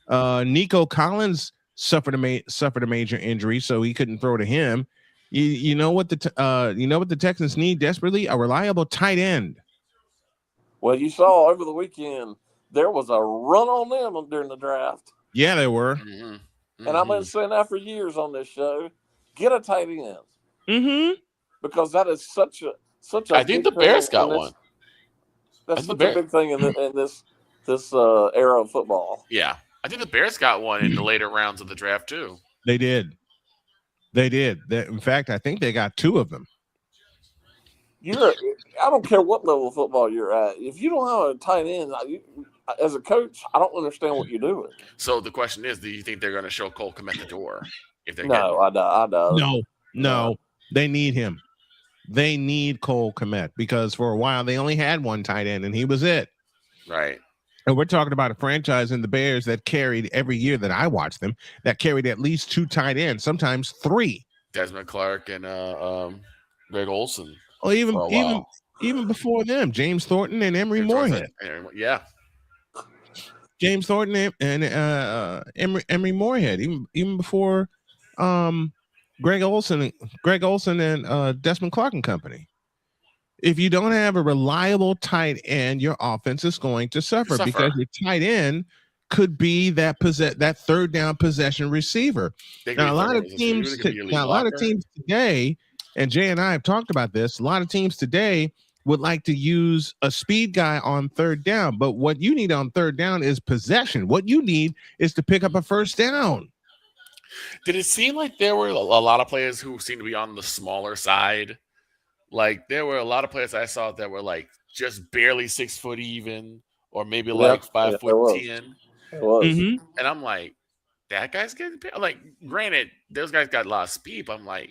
[SPEAKER 1] Nico Collins suffered a major injury, so he couldn't throw to him. You know what the Texans need desperately? A reliable tight end.
[SPEAKER 9] Well, you saw over the weekend there was a run on them during the draft.
[SPEAKER 1] Yeah, they were.
[SPEAKER 9] And I've been saying that for years on this show. Get a tight end. Because that is such a.
[SPEAKER 8] I think the Bears got one.
[SPEAKER 9] That's such a big thing in this era of football.
[SPEAKER 8] Yeah, I think the Bears got one in the later rounds of the draft too.
[SPEAKER 1] They did. In fact, I think they got 2 of them.
[SPEAKER 9] I don't care what level of football you're at. If you don't have a tight end, as a coach, I don't understand what you're doing.
[SPEAKER 8] So the question is, do you think they're going to show Cole Kmet the door? If they
[SPEAKER 9] I don't.
[SPEAKER 1] No, they need him. They need Cole Kmet because for a while they only had 1 tight end and he was it.
[SPEAKER 8] Right.
[SPEAKER 1] And we're talking about a franchise in the Bears that carried every year that I watched them that carried at least 2 tight ends, sometimes 3.
[SPEAKER 8] Desmond Clark and Greg Olsen.
[SPEAKER 1] Or even before them, James Thornton and Emory Moorhead.
[SPEAKER 8] Yeah.
[SPEAKER 1] James Thornton and Emory Moorhead, even before Greg Olsen and Desmond Clark and company. If you don't have a reliable tight end, your offense is going to suffer. Because your tight end could be that third down possession receiver. Now, a lot of teams today, and Jay and I have talked about this, a lot of teams today would like to use a speed guy on third down. But what you need on third down is possession. What you need is to pick up a first down.
[SPEAKER 8] Did it seem like there were a lot of players who seemed to be on the smaller side? Like there were a lot of players I saw that were like just barely 6 foot even, or maybe like 5 foot 10.
[SPEAKER 9] It was.
[SPEAKER 8] And I'm like, that guy's getting paid. Like, granted, those guys got a lot of speed, but I'm like,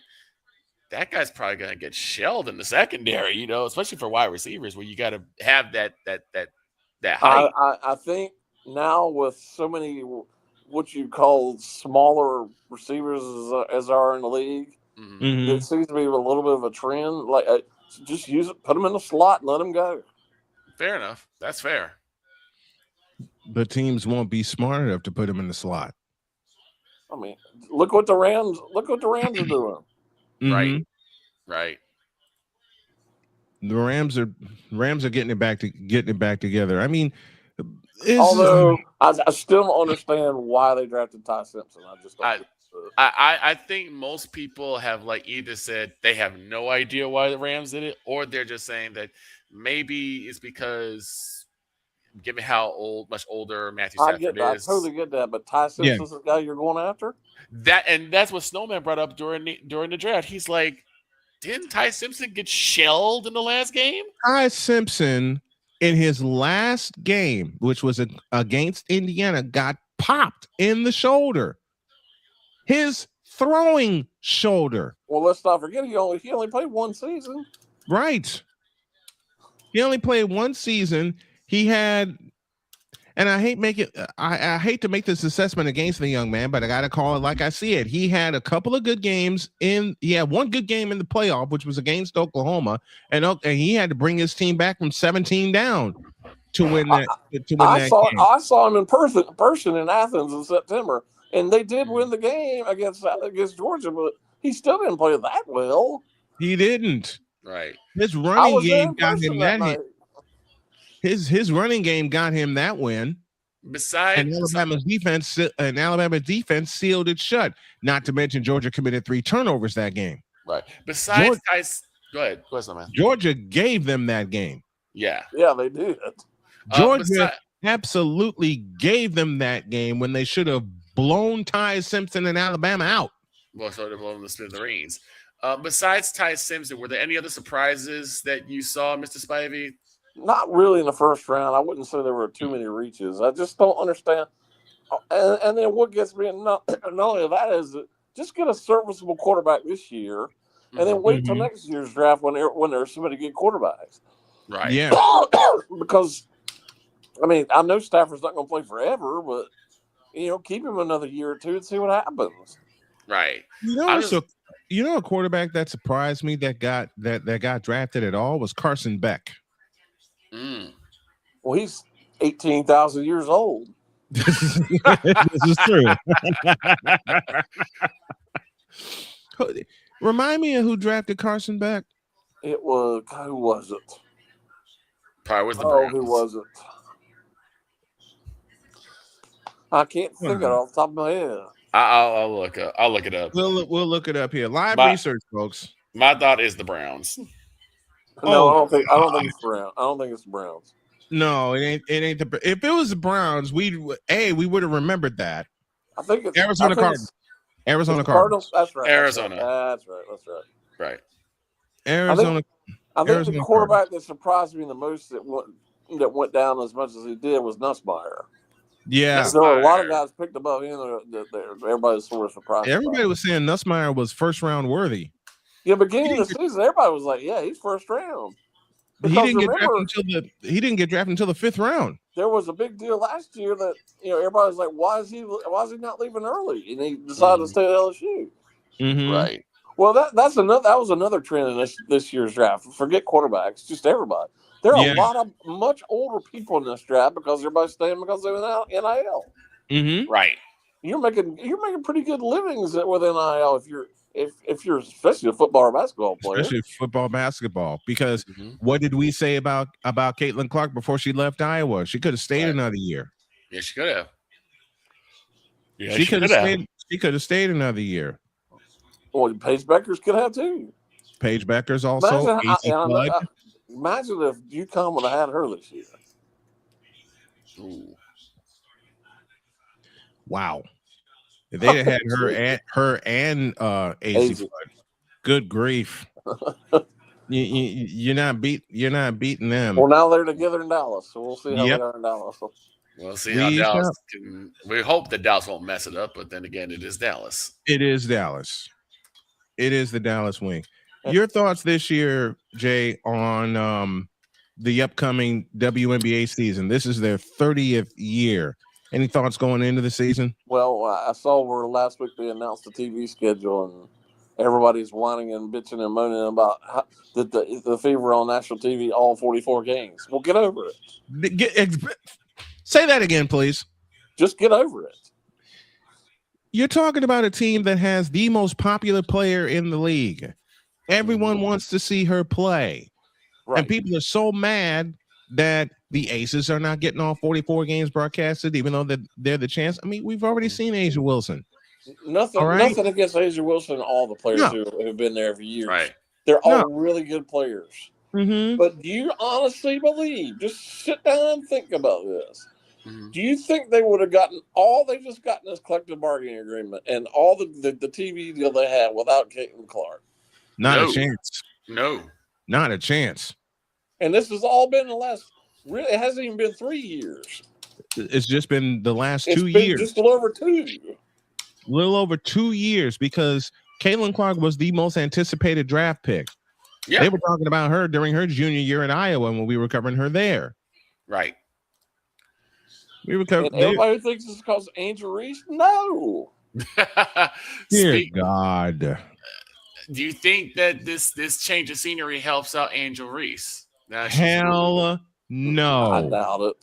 [SPEAKER 8] that guy's probably going to get shelled in the secondary, you know, especially for wide receivers where you got to have that height.
[SPEAKER 9] I think now with so many what you call smaller receivers as are in the league, it seems to be a little bit of a trend. Like just use it, put them in the slot, and let them go.
[SPEAKER 8] Fair enough. That's fair.
[SPEAKER 1] But teams won't be smart enough to put him in the slot.
[SPEAKER 9] I mean, look what the Rams are doing.
[SPEAKER 8] Right. Right.
[SPEAKER 1] The Rams are getting it back together. I mean,
[SPEAKER 9] although I still don't understand why they drafted Ty Simpson. I just don't.
[SPEAKER 8] I think most people have like either said they have no idea why the Rams did it, or they're just saying that maybe it's because given how much older Matthew Stafford is.
[SPEAKER 9] I totally get that, but Ty Simpson's the guy you're going after?
[SPEAKER 8] That's what Snowman brought up during the draft. He's like, didn't Ty Simpson get shelled in the last game?
[SPEAKER 1] Ty Simpson in his last game, which was against Indiana, got popped in the shoulder. His throwing shoulder.
[SPEAKER 9] Well, let's not forget he only played one season.
[SPEAKER 1] Right. He only played one season. He had, and I hate to make this assessment against the young man, but I got to call it like I see it. He had a couple of good games he had one good game in the playoff, which was against Oklahoma, and he had to bring his team back from 17 down to win that.
[SPEAKER 9] I saw him in person in Athens in September, and they did win the game against Georgia, but he still didn't play that well.
[SPEAKER 1] He didn't.
[SPEAKER 8] Right.
[SPEAKER 1] His running game got him that hit. His running game got him that win.
[SPEAKER 8] Besides,
[SPEAKER 1] Alabama's defense sealed it shut. Not to mention Georgia committed 3 turnovers that game.
[SPEAKER 8] Right. Besides, go ahead, man.
[SPEAKER 1] Georgia gave them that game.
[SPEAKER 8] Yeah,
[SPEAKER 9] they did.
[SPEAKER 1] Georgia absolutely gave them that game when they should have blown Ty Simpson and Alabama out.
[SPEAKER 8] Well, so they're blowing the smithereens. Besides Ty Simpson, were there any other surprises that you saw, Mr. Spivey?
[SPEAKER 9] Not really in the first round. I wouldn't say there were too many reaches. I just don't understand. And then what gets me, not only that, is just get a serviceable quarterback this year, and then wait till next year's draft when there's so many good quarterbacks.
[SPEAKER 8] Right.
[SPEAKER 1] Yeah.
[SPEAKER 9] Because, I mean, I know Stafford's not going to play forever, but, keep him another year or two and see what happens.
[SPEAKER 8] Right.
[SPEAKER 1] A quarterback that surprised me that got drafted at all was Carson Beck.
[SPEAKER 9] Well, he's 18,000 years old.
[SPEAKER 1] This is true. Remind me of who drafted Carson Beck.
[SPEAKER 9] Who was it?
[SPEAKER 8] Probably was the Browns.
[SPEAKER 9] Who was it? I can't think of it off the top of my head.
[SPEAKER 8] I'll look it up.
[SPEAKER 1] We'll look it up here. Live research, folks.
[SPEAKER 8] My thought is the Browns.
[SPEAKER 9] No, I don't think it's Browns. I don't think it's the Browns.
[SPEAKER 1] No, it ain't if it was the Browns, we would have remembered that.
[SPEAKER 9] I think it's
[SPEAKER 1] Arizona Cardinals. Arizona Cardinals.
[SPEAKER 9] That's right.
[SPEAKER 8] Arizona.
[SPEAKER 9] That's right.
[SPEAKER 8] Right.
[SPEAKER 1] Arizona.
[SPEAKER 9] I think the quarterback that surprised me the most that went down as much as he did was Nussmeier.
[SPEAKER 1] Yeah.
[SPEAKER 9] There were a lot of guys picked above him that everybody was sort of surprised.
[SPEAKER 1] Everybody was saying Nussmeier was first round worthy.
[SPEAKER 9] Yeah, beginning of the season, everybody was like, "Yeah, he's first round."
[SPEAKER 1] He didn't get drafted until the 5th round.
[SPEAKER 9] There was a big deal last year that everybody was like, "Why is he not leaving early?" And he decided to stay at LSU.
[SPEAKER 1] Mm-hmm.
[SPEAKER 8] Right.
[SPEAKER 9] Well, that was another trend in this year's draft. Forget quarterbacks, just everybody. There are a lot of much older people in this draft because everybody's staying because they're NIL.
[SPEAKER 1] Mm-hmm.
[SPEAKER 8] Right.
[SPEAKER 9] You're making pretty good livings with NIL if you're especially a football or basketball player.
[SPEAKER 1] Especially football, basketball. Because what did we say about Caitlin Clark before she left Iowa? She could have stayed another year.
[SPEAKER 8] Yeah, she could have. Yeah,
[SPEAKER 1] she could have stayed another year.
[SPEAKER 9] Well, Paige Beckers could have too.
[SPEAKER 1] Paige Beckers also.
[SPEAKER 9] Imagine if UConn would have had her this year.
[SPEAKER 8] Ooh.
[SPEAKER 1] Wow. If they'd have had her and AC Flood, good grief. You're not beating them.
[SPEAKER 9] Well, now they're together in Dallas, so we'll see how they are in Dallas.
[SPEAKER 8] We'll see how Dallas can. We hope that Dallas won't mess it up, but then again, it is Dallas.
[SPEAKER 1] It is Dallas. It is the Dallas wing. Your thoughts this year, Jay, on the upcoming WNBA season? This is their 30th year. Any thoughts going into the season?
[SPEAKER 9] Well, I saw where last week they announced the TV schedule, and everybody's whining and bitching and moaning about how, the Fever on national TV all 44 games. Well, get over it.
[SPEAKER 1] Say that again, please.
[SPEAKER 9] Just get over it.
[SPEAKER 1] You're talking about a team that has the most popular player in the league. Everyone wants to see her play. Right. And people are so mad that the Aces are not getting all 44 games broadcasted, even though they're the chance. I mean, we've already seen Asia Wilson.
[SPEAKER 9] Nothing against Asia Wilson and all the players who have been there for years. Right. They're all really good players.
[SPEAKER 1] Mm-hmm.
[SPEAKER 9] But do you honestly believe, just sit down and think about this, do you think they would have gotten all they've just gotten this collective bargaining agreement and all the TV deal they had without Caitlin Clark?
[SPEAKER 1] Not a chance.
[SPEAKER 8] No.
[SPEAKER 1] Not a chance.
[SPEAKER 9] And this has all been the last, really, it hasn't even been 3 years.
[SPEAKER 1] It's just been the last 2 years.
[SPEAKER 9] Just a little over 2.
[SPEAKER 1] A little over 2 years, because Caitlin Clark was the most anticipated draft pick. Yeah. They were talking about her during her junior year in Iowa when we were covering her there.
[SPEAKER 8] Right.
[SPEAKER 1] We were covering.
[SPEAKER 9] Everybody thinks it's because Angel Reese? No.
[SPEAKER 1] Dear God.
[SPEAKER 8] Do you think that this change of scenery helps out Angel Reese?
[SPEAKER 1] Hell no.
[SPEAKER 9] I doubt it.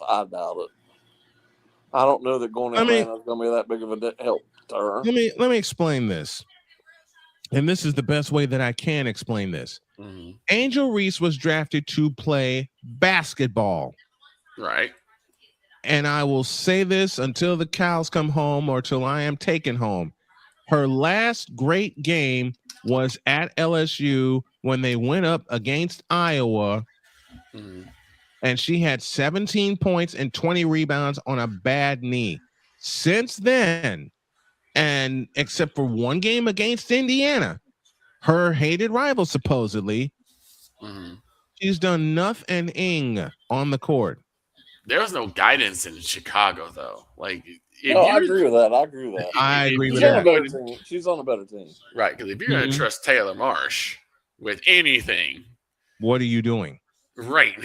[SPEAKER 9] I don't know that going to Atlanta is going to be that big of a help to her.
[SPEAKER 1] Let me explain this. And this is the best way that I can explain this.
[SPEAKER 8] Mm-hmm.
[SPEAKER 1] Angel Reese was drafted to play basketball.
[SPEAKER 8] Right.
[SPEAKER 1] And I will say this until the cows come home or till I am taken home. Her last great game was at LSU when they went up against Iowa.
[SPEAKER 8] Mm-hmm.
[SPEAKER 1] And she had 17 points and 20 rebounds on a bad knee. Since then, and except for one game against Indiana, her hated rival supposedly, she's done nothing on the court.
[SPEAKER 8] There was no guidance in Chicago, though. Like,
[SPEAKER 9] I agree with that.
[SPEAKER 1] I agree with that.
[SPEAKER 9] She's on a better team.
[SPEAKER 8] Right, because if you're going to trust Taylor Marsh with anything,
[SPEAKER 1] what are you doing?
[SPEAKER 8] Right.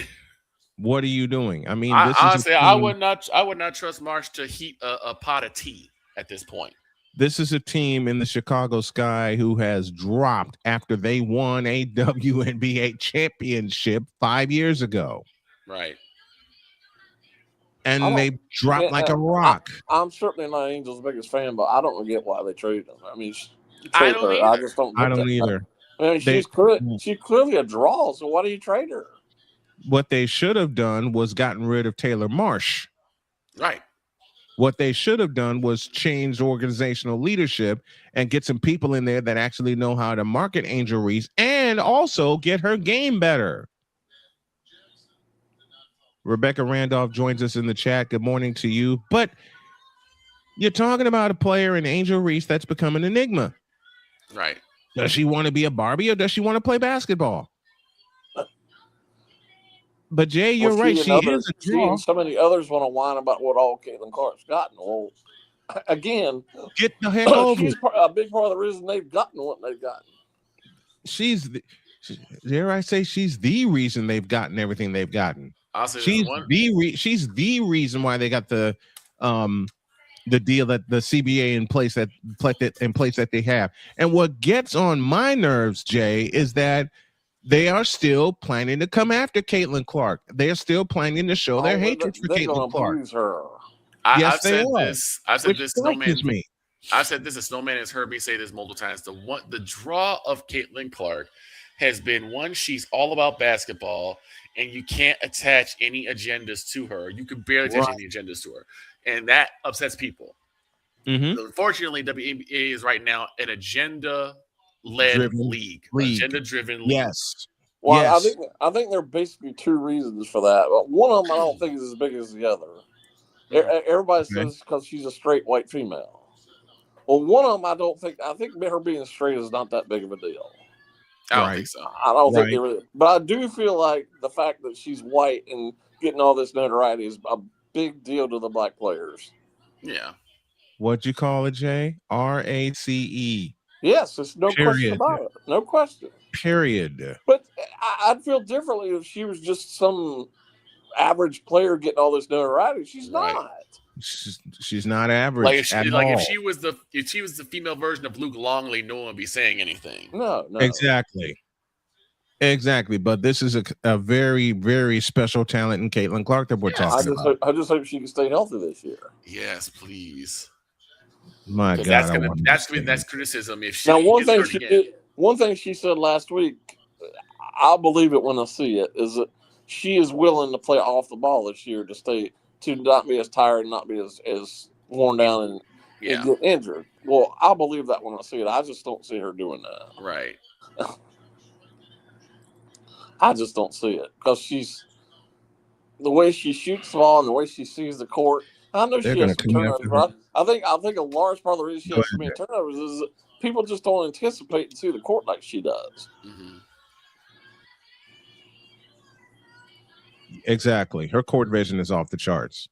[SPEAKER 1] What are you doing? I mean,
[SPEAKER 8] honestly, I would not trust Marsh to heat a pot of tea at this point.
[SPEAKER 1] This is a team in the Chicago Sky who has dropped after they won a WNBA championship 5 years ago.
[SPEAKER 8] Right.
[SPEAKER 1] And they dropped like a rock.
[SPEAKER 9] I'm certainly not Angel's biggest fan, but I don't get why they traded them. I mean,
[SPEAKER 8] I don't either.
[SPEAKER 9] I just don't.
[SPEAKER 1] I don't either.
[SPEAKER 9] I mean, she's clearly a draw. So why do you trade her?
[SPEAKER 1] What they should have done was gotten rid of Taylor Marsh.
[SPEAKER 8] Right.
[SPEAKER 1] What they should have done was change organizational leadership and get some people in there that actually know how to market Angel Reese and also get her game better. Rebecca Randolph joins us in the chat. Good morning to you. But you're talking about a player in Angel Reese that's become an enigma.
[SPEAKER 8] Right.
[SPEAKER 1] Does she want to be a Barbie or does she want to play basketball? But Jay, you're right. She is a draw.
[SPEAKER 9] She and so many others want to whine about what all Caitlin Clark's gotten. Well, again,
[SPEAKER 1] get the heck over.
[SPEAKER 9] She's a big part of the reason they've gotten what they've gotten.
[SPEAKER 1] Dare I say, she's the reason they've gotten everything they've gotten. She's the reason why they got the deal that the CBA in place that they have. And what gets on my nerves, Jay, is that they are still planning to come after Caitlin Clark. They're still planning to show their hatred for Caitlin Clark.
[SPEAKER 8] I've said this. Snowman has heard me say this multiple times. The draw of Caitlin Clark has been one, she's all about basketball, and you can't attach any agendas to her. You can barely attach any agendas to her, and that upsets people. Unfortunately, WNBA is right now an agenda-led league. Agenda-driven league.
[SPEAKER 1] Yes.
[SPEAKER 9] Well, yes. I think there are basically two reasons for that. But one of them I don't think is as big as the other. Everybody says because she's a straight white female. Well, one of them I think her being straight is not that big of a deal.
[SPEAKER 8] I don't think so.
[SPEAKER 9] I don't think they really, but I do feel like the fact that she's white and getting all this notoriety is a big deal to the black players.
[SPEAKER 8] Yeah.
[SPEAKER 1] What'd you call it, Jay? RACE.
[SPEAKER 9] Yes, there's no question
[SPEAKER 1] Period.
[SPEAKER 9] about it. No question.
[SPEAKER 1] Period.
[SPEAKER 9] But I'd feel differently if she was just some average player getting all this notoriety. She's not.
[SPEAKER 1] She's not average
[SPEAKER 8] Like if
[SPEAKER 1] at
[SPEAKER 8] she,
[SPEAKER 1] all.
[SPEAKER 8] if she was the female version of Luke Longley, no one would be saying anything.
[SPEAKER 9] No.
[SPEAKER 1] Exactly. But this is a very, very special talent in Caitlin Clark that we're talking about.
[SPEAKER 9] I just hope she can stay healthy this year.
[SPEAKER 8] Yes, please.
[SPEAKER 1] My God,
[SPEAKER 8] that's criticism. If she
[SPEAKER 9] now, one thing she said last week, I'll believe it when I see it, is that she is willing to play off the ball this year to not be as tired and not be as worn down and get injured. Well, I'll believe that when I see it. I just don't see her doing that.
[SPEAKER 8] Right.
[SPEAKER 9] I just don't see it because the way she shoots the ball and the way she sees the court. I know she has some turnovers, but I think a large part of the reason she has so many turnovers is that people just don't anticipate and see the court like she does.
[SPEAKER 8] Mm-hmm.
[SPEAKER 1] Exactly. Her court vision is off the charts.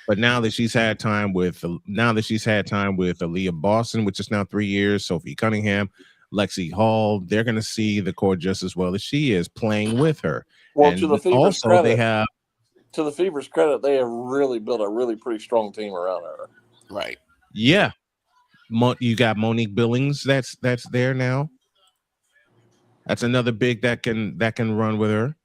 [SPEAKER 1] But now that she's had time with Aaliyah Boston, which is now 3 years, Sophie Cunningham, Lexi Hall, they're going to see the court just as well as she is playing with her.
[SPEAKER 9] Well,
[SPEAKER 1] and
[SPEAKER 9] to the
[SPEAKER 1] also
[SPEAKER 9] Fever's credit,
[SPEAKER 1] to
[SPEAKER 9] the Fever's credit, they have really built a really pretty strong team around her.
[SPEAKER 8] Right.
[SPEAKER 1] Yeah. You got Monique Billings that's there now. That's another big that can run with her.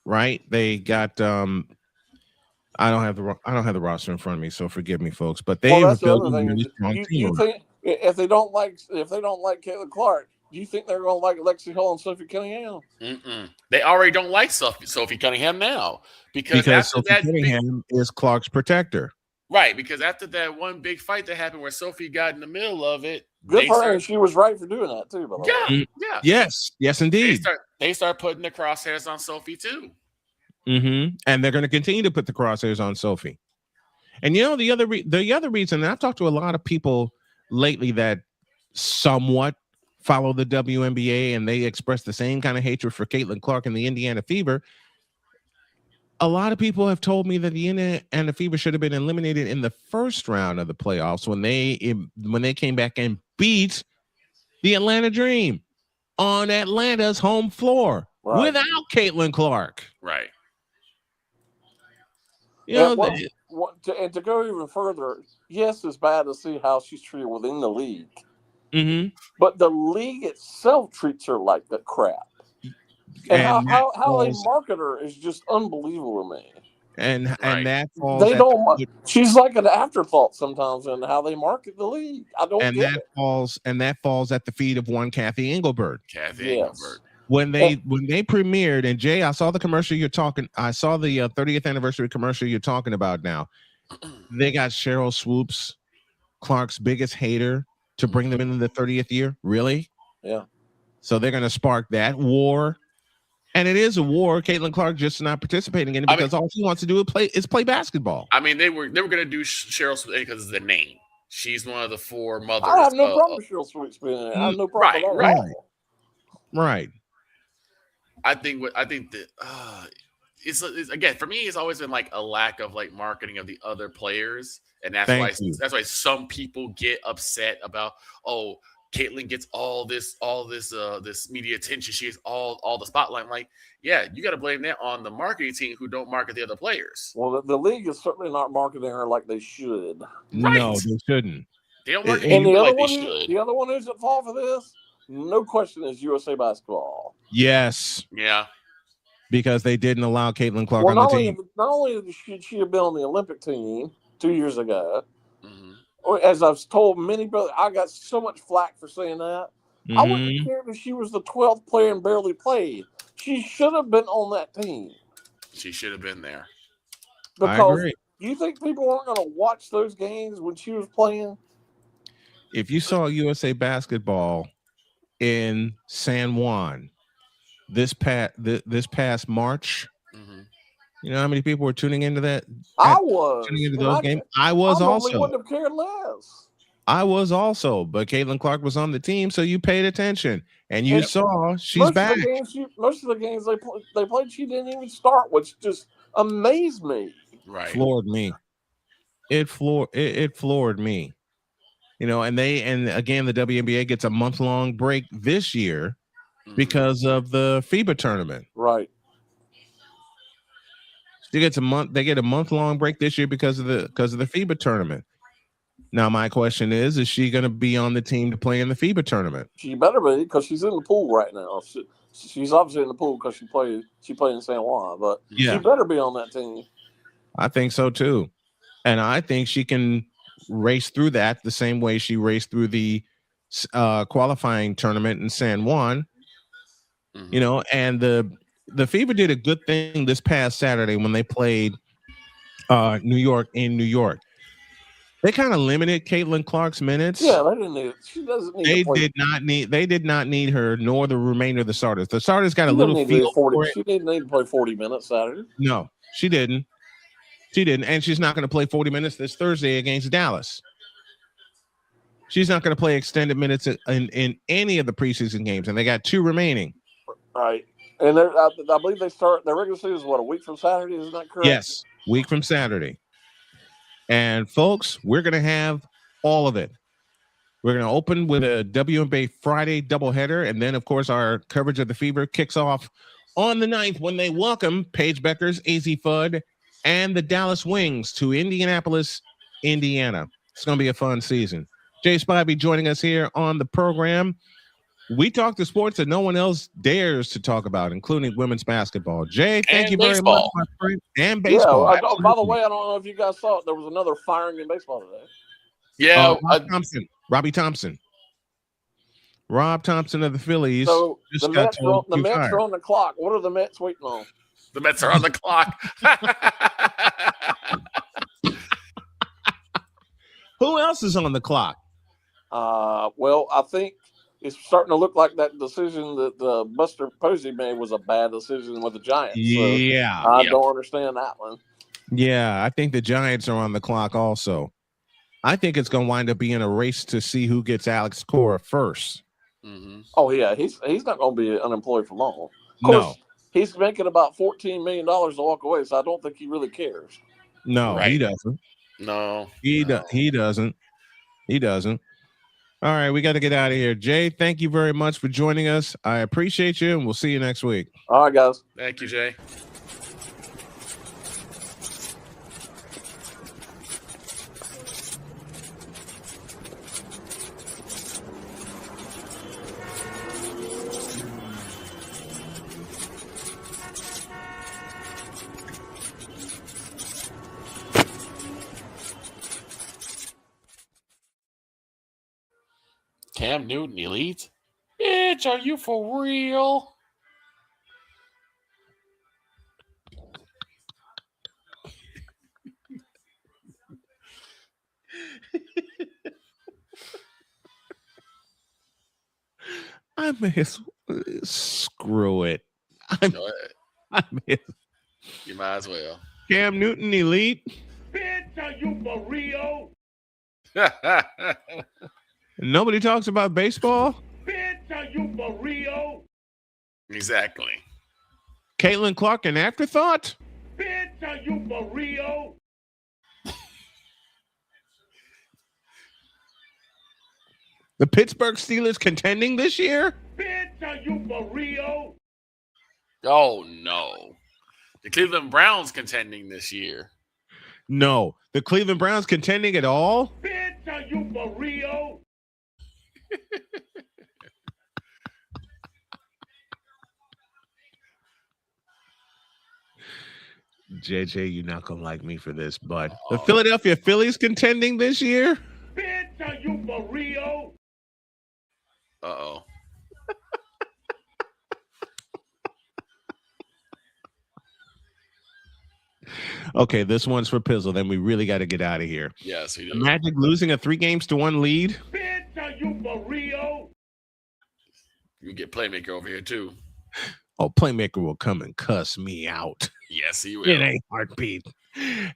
[SPEAKER 1] Right? They got I don't have the roster in front of me, so forgive me, folks. But they have built a really strong team.
[SPEAKER 9] You think if they don't like Caitlin Clark, do you think they're going to like Lexi Hall and Sophie Cunningham?
[SPEAKER 8] Mm-mm. They already don't like Sophie Cunningham now because
[SPEAKER 1] Sophie Cunningham is Clark's protector.
[SPEAKER 8] Right, because after that one big fight that happened where Sophie got in the middle of it,
[SPEAKER 9] good for her, and she was right for doing that too. By the way.
[SPEAKER 8] Yeah.
[SPEAKER 1] Yes, indeed.
[SPEAKER 8] They start putting the crosshairs on Sophie too.
[SPEAKER 1] Mm-hmm. And they're going to continue to put the crosshairs on Sophie. And you know the other reason, and I've talked to a lot of people lately that somewhat follow the WNBA, and they express the same kind of hatred for Caitlin Clark and the Indiana Fever. A lot of people have told me that the Indiana Fever should have been eliminated in the first round of the playoffs when they came back and beat the Atlanta Dream on Atlanta's home floor without Caitlin Clark.
[SPEAKER 8] Right.
[SPEAKER 1] You know,
[SPEAKER 9] and to go even further, yes, it's bad to see how she's treated within the league.
[SPEAKER 1] Mm-hmm.
[SPEAKER 9] But the league itself treats her like that crap. And how they market her is just unbelievable to me.
[SPEAKER 1] And that falls.
[SPEAKER 9] She's like an afterthought sometimes in how they market the league. I don't get it.
[SPEAKER 1] That falls at the feet of one Kathy Engelbert.
[SPEAKER 8] Engelbert.
[SPEAKER 1] When they premiered, and Jay, I saw the commercial you're talking. I saw the 30th anniversary commercial you're talking about now. They got Cheryl Swoops, Clark's biggest hater, to bring them into the 30th year. Really?
[SPEAKER 9] Yeah.
[SPEAKER 1] So they're going to spark that war. And it is a war. Caitlin Clark just not participating in it because all she wants to do is play basketball.
[SPEAKER 8] I mean, they were going to do Cheryl Swoops because of the name. She's one of the four mothers.
[SPEAKER 9] I have no problem with Cheryl Swoops being in it. I have no problem with that.
[SPEAKER 1] Right.
[SPEAKER 8] I think that it's again for me. It's always been like a lack of like marketing of the other players, and that's why some people get upset about Caitlin gets all this media attention. She gets all the spotlight. I'm like, yeah, you got to blame that on the marketing team who don't market the other players.
[SPEAKER 9] Well, the league is certainly not marketing her like they should.
[SPEAKER 1] Right. No, they shouldn't.
[SPEAKER 8] They don't market
[SPEAKER 9] and
[SPEAKER 8] the
[SPEAKER 9] other one who's at fault for this, no question, is USA Basketball.
[SPEAKER 1] Yes.
[SPEAKER 8] Yeah.
[SPEAKER 1] Because they didn't allow Caitlin Clark on the team.
[SPEAKER 9] Not only should she have been on the Olympic team 2 years ago, as I've told many brothers, I got so much flack for saying that. I wouldn't care if she was the 12th player and barely played. She should have been on that team.
[SPEAKER 8] She should have been there.
[SPEAKER 9] Because
[SPEAKER 1] I agree.
[SPEAKER 9] You think people aren't going to watch those games when she was playing?
[SPEAKER 1] If you saw USA Basketball in San Juan this past March, you know how many people were tuning into that?
[SPEAKER 9] I was
[SPEAKER 1] tuning into those games. I was also.
[SPEAKER 9] Wouldn't have cared less.
[SPEAKER 1] I was also, but Caitlin Clark was on the team, so you paid attention and you saw she's back.
[SPEAKER 9] Most of the games they played, she didn't even start, which just amazed me.
[SPEAKER 8] Right,
[SPEAKER 1] floored me. It floored me. and again, the WNBA gets a month-long break this year because of the FIBA tournament.
[SPEAKER 9] Right.
[SPEAKER 1] They get a month-long break this year because of the FIBA tournament. Now, my question is she going to be on the team to play in the FIBA tournament?
[SPEAKER 9] She better be, because she's in the pool right now. She's obviously in the pool because she played in San Juan, but she better be on that team.
[SPEAKER 1] I think so too, and I think she can race through that the same way she raced through the qualifying tournament in San Juan. And the FIBA did a good thing this past Saturday when they played New York in New York. They kind of limited Caitlin Clark's minutes.
[SPEAKER 9] Yeah, they didn't need. She doesn't need.
[SPEAKER 1] They did not need her, nor the remainder of the starters. The starters got a little feel for it.
[SPEAKER 9] She didn't need to play 40 minutes Saturday.
[SPEAKER 1] No, she didn't. And she's not going to play 40 minutes this Thursday against Dallas. She's not going to play extended minutes in any of the preseason games, and they got 2 remaining.
[SPEAKER 9] Right, and I believe they start their regular season a week from Saturday. Isn't that correct?
[SPEAKER 1] Yes, week from Saturday. And folks, we're going to have all of it. We're going to open with a WNBA Friday doubleheader, and then, of course, our coverage of the Fever kicks off on the 9th when they welcome Paige Beckers, AZ Fudd, and the Dallas Wings to Indianapolis, Indiana. It's going to be a fun season. Jay Spivey joining us here on the program. We talk to sports that no one else dares to talk about, including women's basketball. Jay, thank you very much, my friend. And baseball.
[SPEAKER 9] Yeah, by the way, I don't know if you guys saw it. There was another firing in baseball today.
[SPEAKER 8] Yeah,
[SPEAKER 1] Robbie Thompson. Rob Thompson of the Phillies.
[SPEAKER 9] So the Mets are on the clock. What are the Mets waiting on?
[SPEAKER 8] The Mets are on the clock.
[SPEAKER 1] Who else is on the clock?
[SPEAKER 9] Well, I think it's starting to look like that decision that Buster Posey made was a bad decision with the Giants. So I don't understand that one.
[SPEAKER 1] Yeah, I think the Giants are on the clock also. I think it's going to wind up being a race to see who gets Alex Cora first.
[SPEAKER 9] Mm-hmm. Oh, yeah, he's not going to be unemployed for long. Of course, he's making about $14 million to walk away, so I don't think he really cares.
[SPEAKER 1] No, he doesn't.
[SPEAKER 8] No.
[SPEAKER 1] He doesn't. He doesn't. All right, we got to get out of here. Jay, thank you very much for joining us. I appreciate you, and we'll see you next week.
[SPEAKER 9] All right, guys.
[SPEAKER 8] Thank you, Jay. Cam Newton Elite? Bitch, are you for real?
[SPEAKER 1] I may screw it.
[SPEAKER 8] You might as well.
[SPEAKER 1] Cam Newton Elite?
[SPEAKER 16] Bitch, are you for real?
[SPEAKER 1] Nobody talks about baseball?
[SPEAKER 16] Bitch, are you for real?
[SPEAKER 8] Exactly.
[SPEAKER 1] Caitlin Clark, an afterthought?
[SPEAKER 16] Bitch, are you for real?
[SPEAKER 1] The Pittsburgh Steelers contending this year?
[SPEAKER 16] Bitch, are you for real?
[SPEAKER 8] Oh, no. The Cleveland Browns contending this year.
[SPEAKER 1] No. The Cleveland Browns contending at all?
[SPEAKER 16] Bitch, are you for real?
[SPEAKER 1] JJ, you're not gonna like me for this, but the Philadelphia Phillies contending this year?
[SPEAKER 16] Bitch, are you for real?
[SPEAKER 8] Uh-oh.
[SPEAKER 1] Okay, this one's for Pizzle. Then we really got to get out of here.
[SPEAKER 8] Yes, we do.
[SPEAKER 1] Magic losing a 3-1 lead.
[SPEAKER 16] Bitch, are you for real?
[SPEAKER 8] You get Playmaker over here, too.
[SPEAKER 1] Oh, Playmaker will come and cuss me out.
[SPEAKER 8] Yes, he will.
[SPEAKER 1] It ain't heartbeat.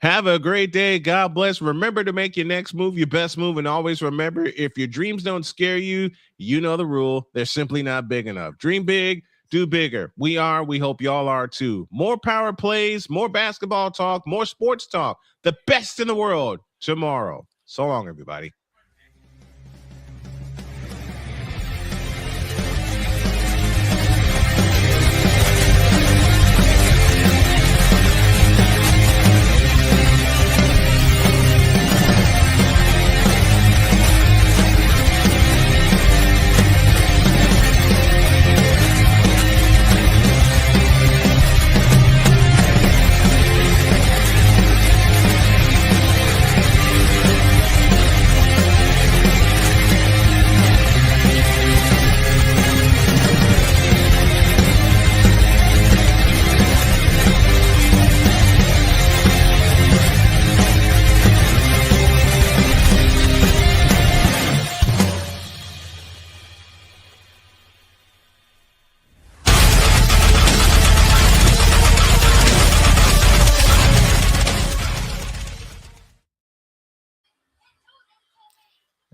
[SPEAKER 1] Have a great day. God bless. Remember to make your next move your best move. And always remember, if your dreams don't scare you, you know the rule. They're simply not big enough. Dream big, do bigger. We hope y'all are too. More power plays, more basketball talk, more sports talk. The best in the world tomorrow. So long, everybody.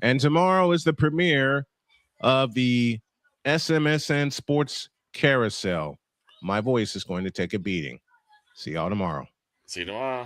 [SPEAKER 1] And tomorrow is the premiere of the SMSN Sports Carousel. My voice is going to take a beating. See y'all tomorrow.
[SPEAKER 8] See you tomorrow.